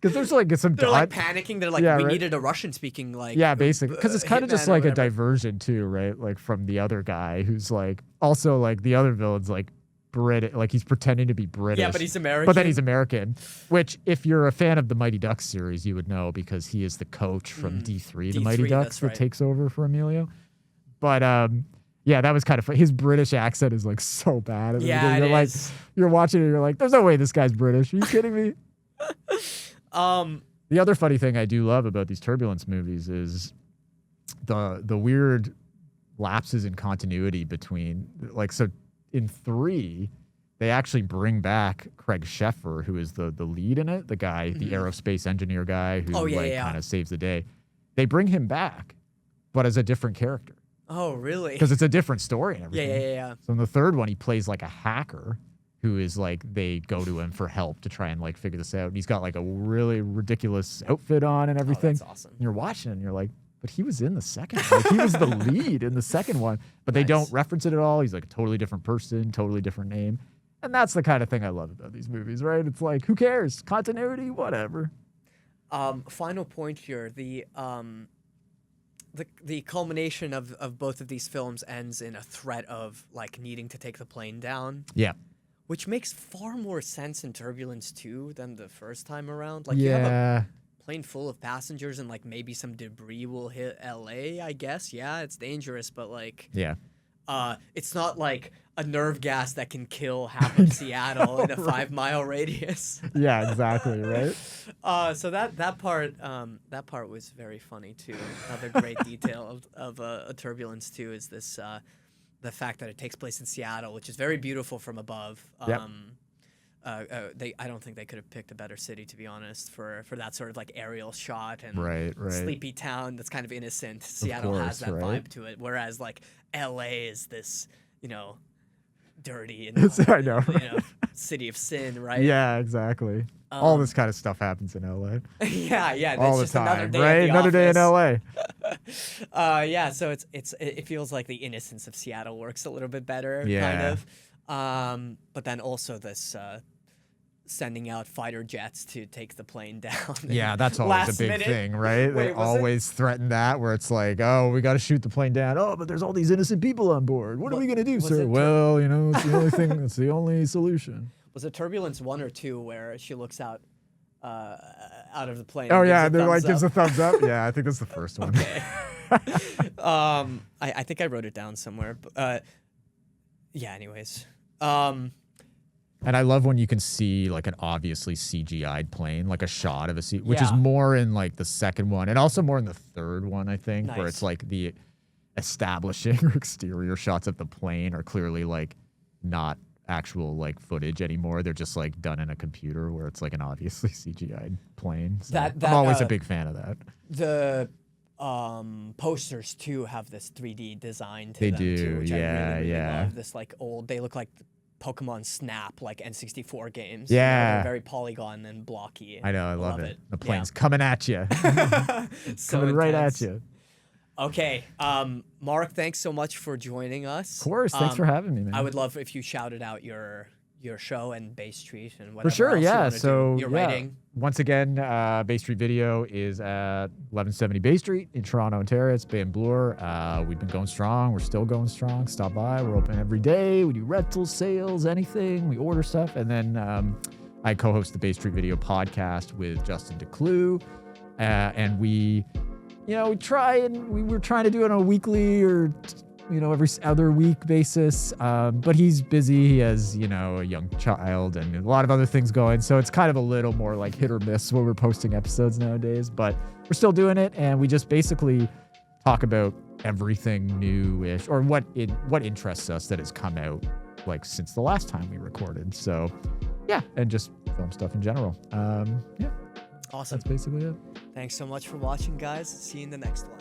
there's like some. They're like panicking. They're like, we needed a Russian-speaking like. Yeah, basically, because it's kind of just like a diversion too, right? Like from the other guy who's like also like the other villain's like British, like he's pretending to be British. Yeah, but he's American. But then he's American, which if you're a fan of the Mighty Ducks series, you would know, because he is the coach from D3, the Mighty Ducks, that takes over for Emilio. But yeah, that was kind of funny. His British accent is like so bad. Yeah, you're like, you're watching it, you're like, there's no way this guy's British. Are you kidding me? The other funny thing I do love about these Turbulence movies is the weird lapses in continuity between, like, so in 3, they actually bring back Craig Sheffer, who is the lead in it, the guy, the aerospace engineer guy who kind of saves the day. They bring him back, but as a different character. Oh, really? Because it's a different story and everything. Yeah. So in the 3rd one, he plays like a hacker who is like, they go to him for help to try and like figure this out. And he's got like a really ridiculous outfit on and everything. Oh, that's awesome. And you're watching it and you're like, but he was in the second one. Like, he was the lead in the second one, but they don't reference it at all. He's like a totally different person, totally different name. And that's the kind of thing I love about these movies, right? It's like, who cares? Continuity, whatever. Final point here. The culmination of both of these films ends in a threat of like needing to take the plane down. Yeah. Which makes far more sense in Turbulence 2 than the first time around. Like, you have a plane full of passengers and, like, maybe some debris will hit LA, I guess. Yeah, it's dangerous, but, like... Yeah. It's not, like, a nerve gas that can kill half of Seattle in a 5-mile radius. Yeah, exactly, right? So that part was very funny, too. Another great detail of a Turbulence 2 is this... the fact that it takes place in Seattle, which is very beautiful from above. Yep. I don't think they could have picked a better city, to be honest, for that sort of like aerial shot and right. sleepy town that's kind of innocent. Seattle has that vibe to it, whereas like LA is this, dirty and I know. city of sin, right? Yeah, exactly. All this kind of stuff happens in LA. Yeah. All the just time, another day right? Another day in LA. Yeah, so it feels like the innocence of Seattle works a little bit better, Yeah. kind of. But then also this sending out fighter jets to take the plane down. Yeah, that's always a big thing, right? They always threaten that, where it's like, oh, we got to shoot the plane down. Oh, but there's all these innocent people on board. What are we going to do, sir? Well, it's the only thing. It's the only solution. Was it Turbulence 1 or 2 where she looks out of the plane? Oh, yeah, they're like, gives a thumbs up. Yeah, I think that's the first one. Okay. I think I wrote it down somewhere. But, yeah, anyways. And I love when you can see like an obviously CGI'd plane, like a shot of which is more in like the second one and also more in the third one, I think, where it's like the establishing or exterior shots of the plane are clearly like not actual like footage anymore. They're just like done in a computer where it's like an obviously CGI'd plane. So I'm always a big fan of that. The posters too have this 3D design to them too, which I really love. This like old, they look like Pokemon Snap, like N64 games. Yeah. They're very polygon and blocky. I know, I love it. The plane's coming at you. Coming right at you. Okay. Mark, thanks so much for joining us. Of course. Thanks for having me, man. I would love if you shouted out your show and Bay Street and whatever. For sure, else you want to So do. Your writing. Once again, Bay Street Video is at 1170 Bay Street in Toronto, Ontario. It's Bay and Bloor. We've been going strong. We're still going strong. Stop by. We're open every day. We do rentals, sales, anything. We order stuff. And then I co-host the Bay Street Video podcast with Justin DeClue. And we were trying to do it on a weekly or every other week basis. But he's busy. He has, a young child and a lot of other things going. So it's kind of a little more like hit or miss when we're posting episodes nowadays. But we're still doing it. And we just basically talk about everything new-ish or what interests us that has come out like since the last time we recorded. So yeah, and just film stuff in general. Yeah. Awesome. That's basically it. Thanks so much for watching, guys. See you in the next one.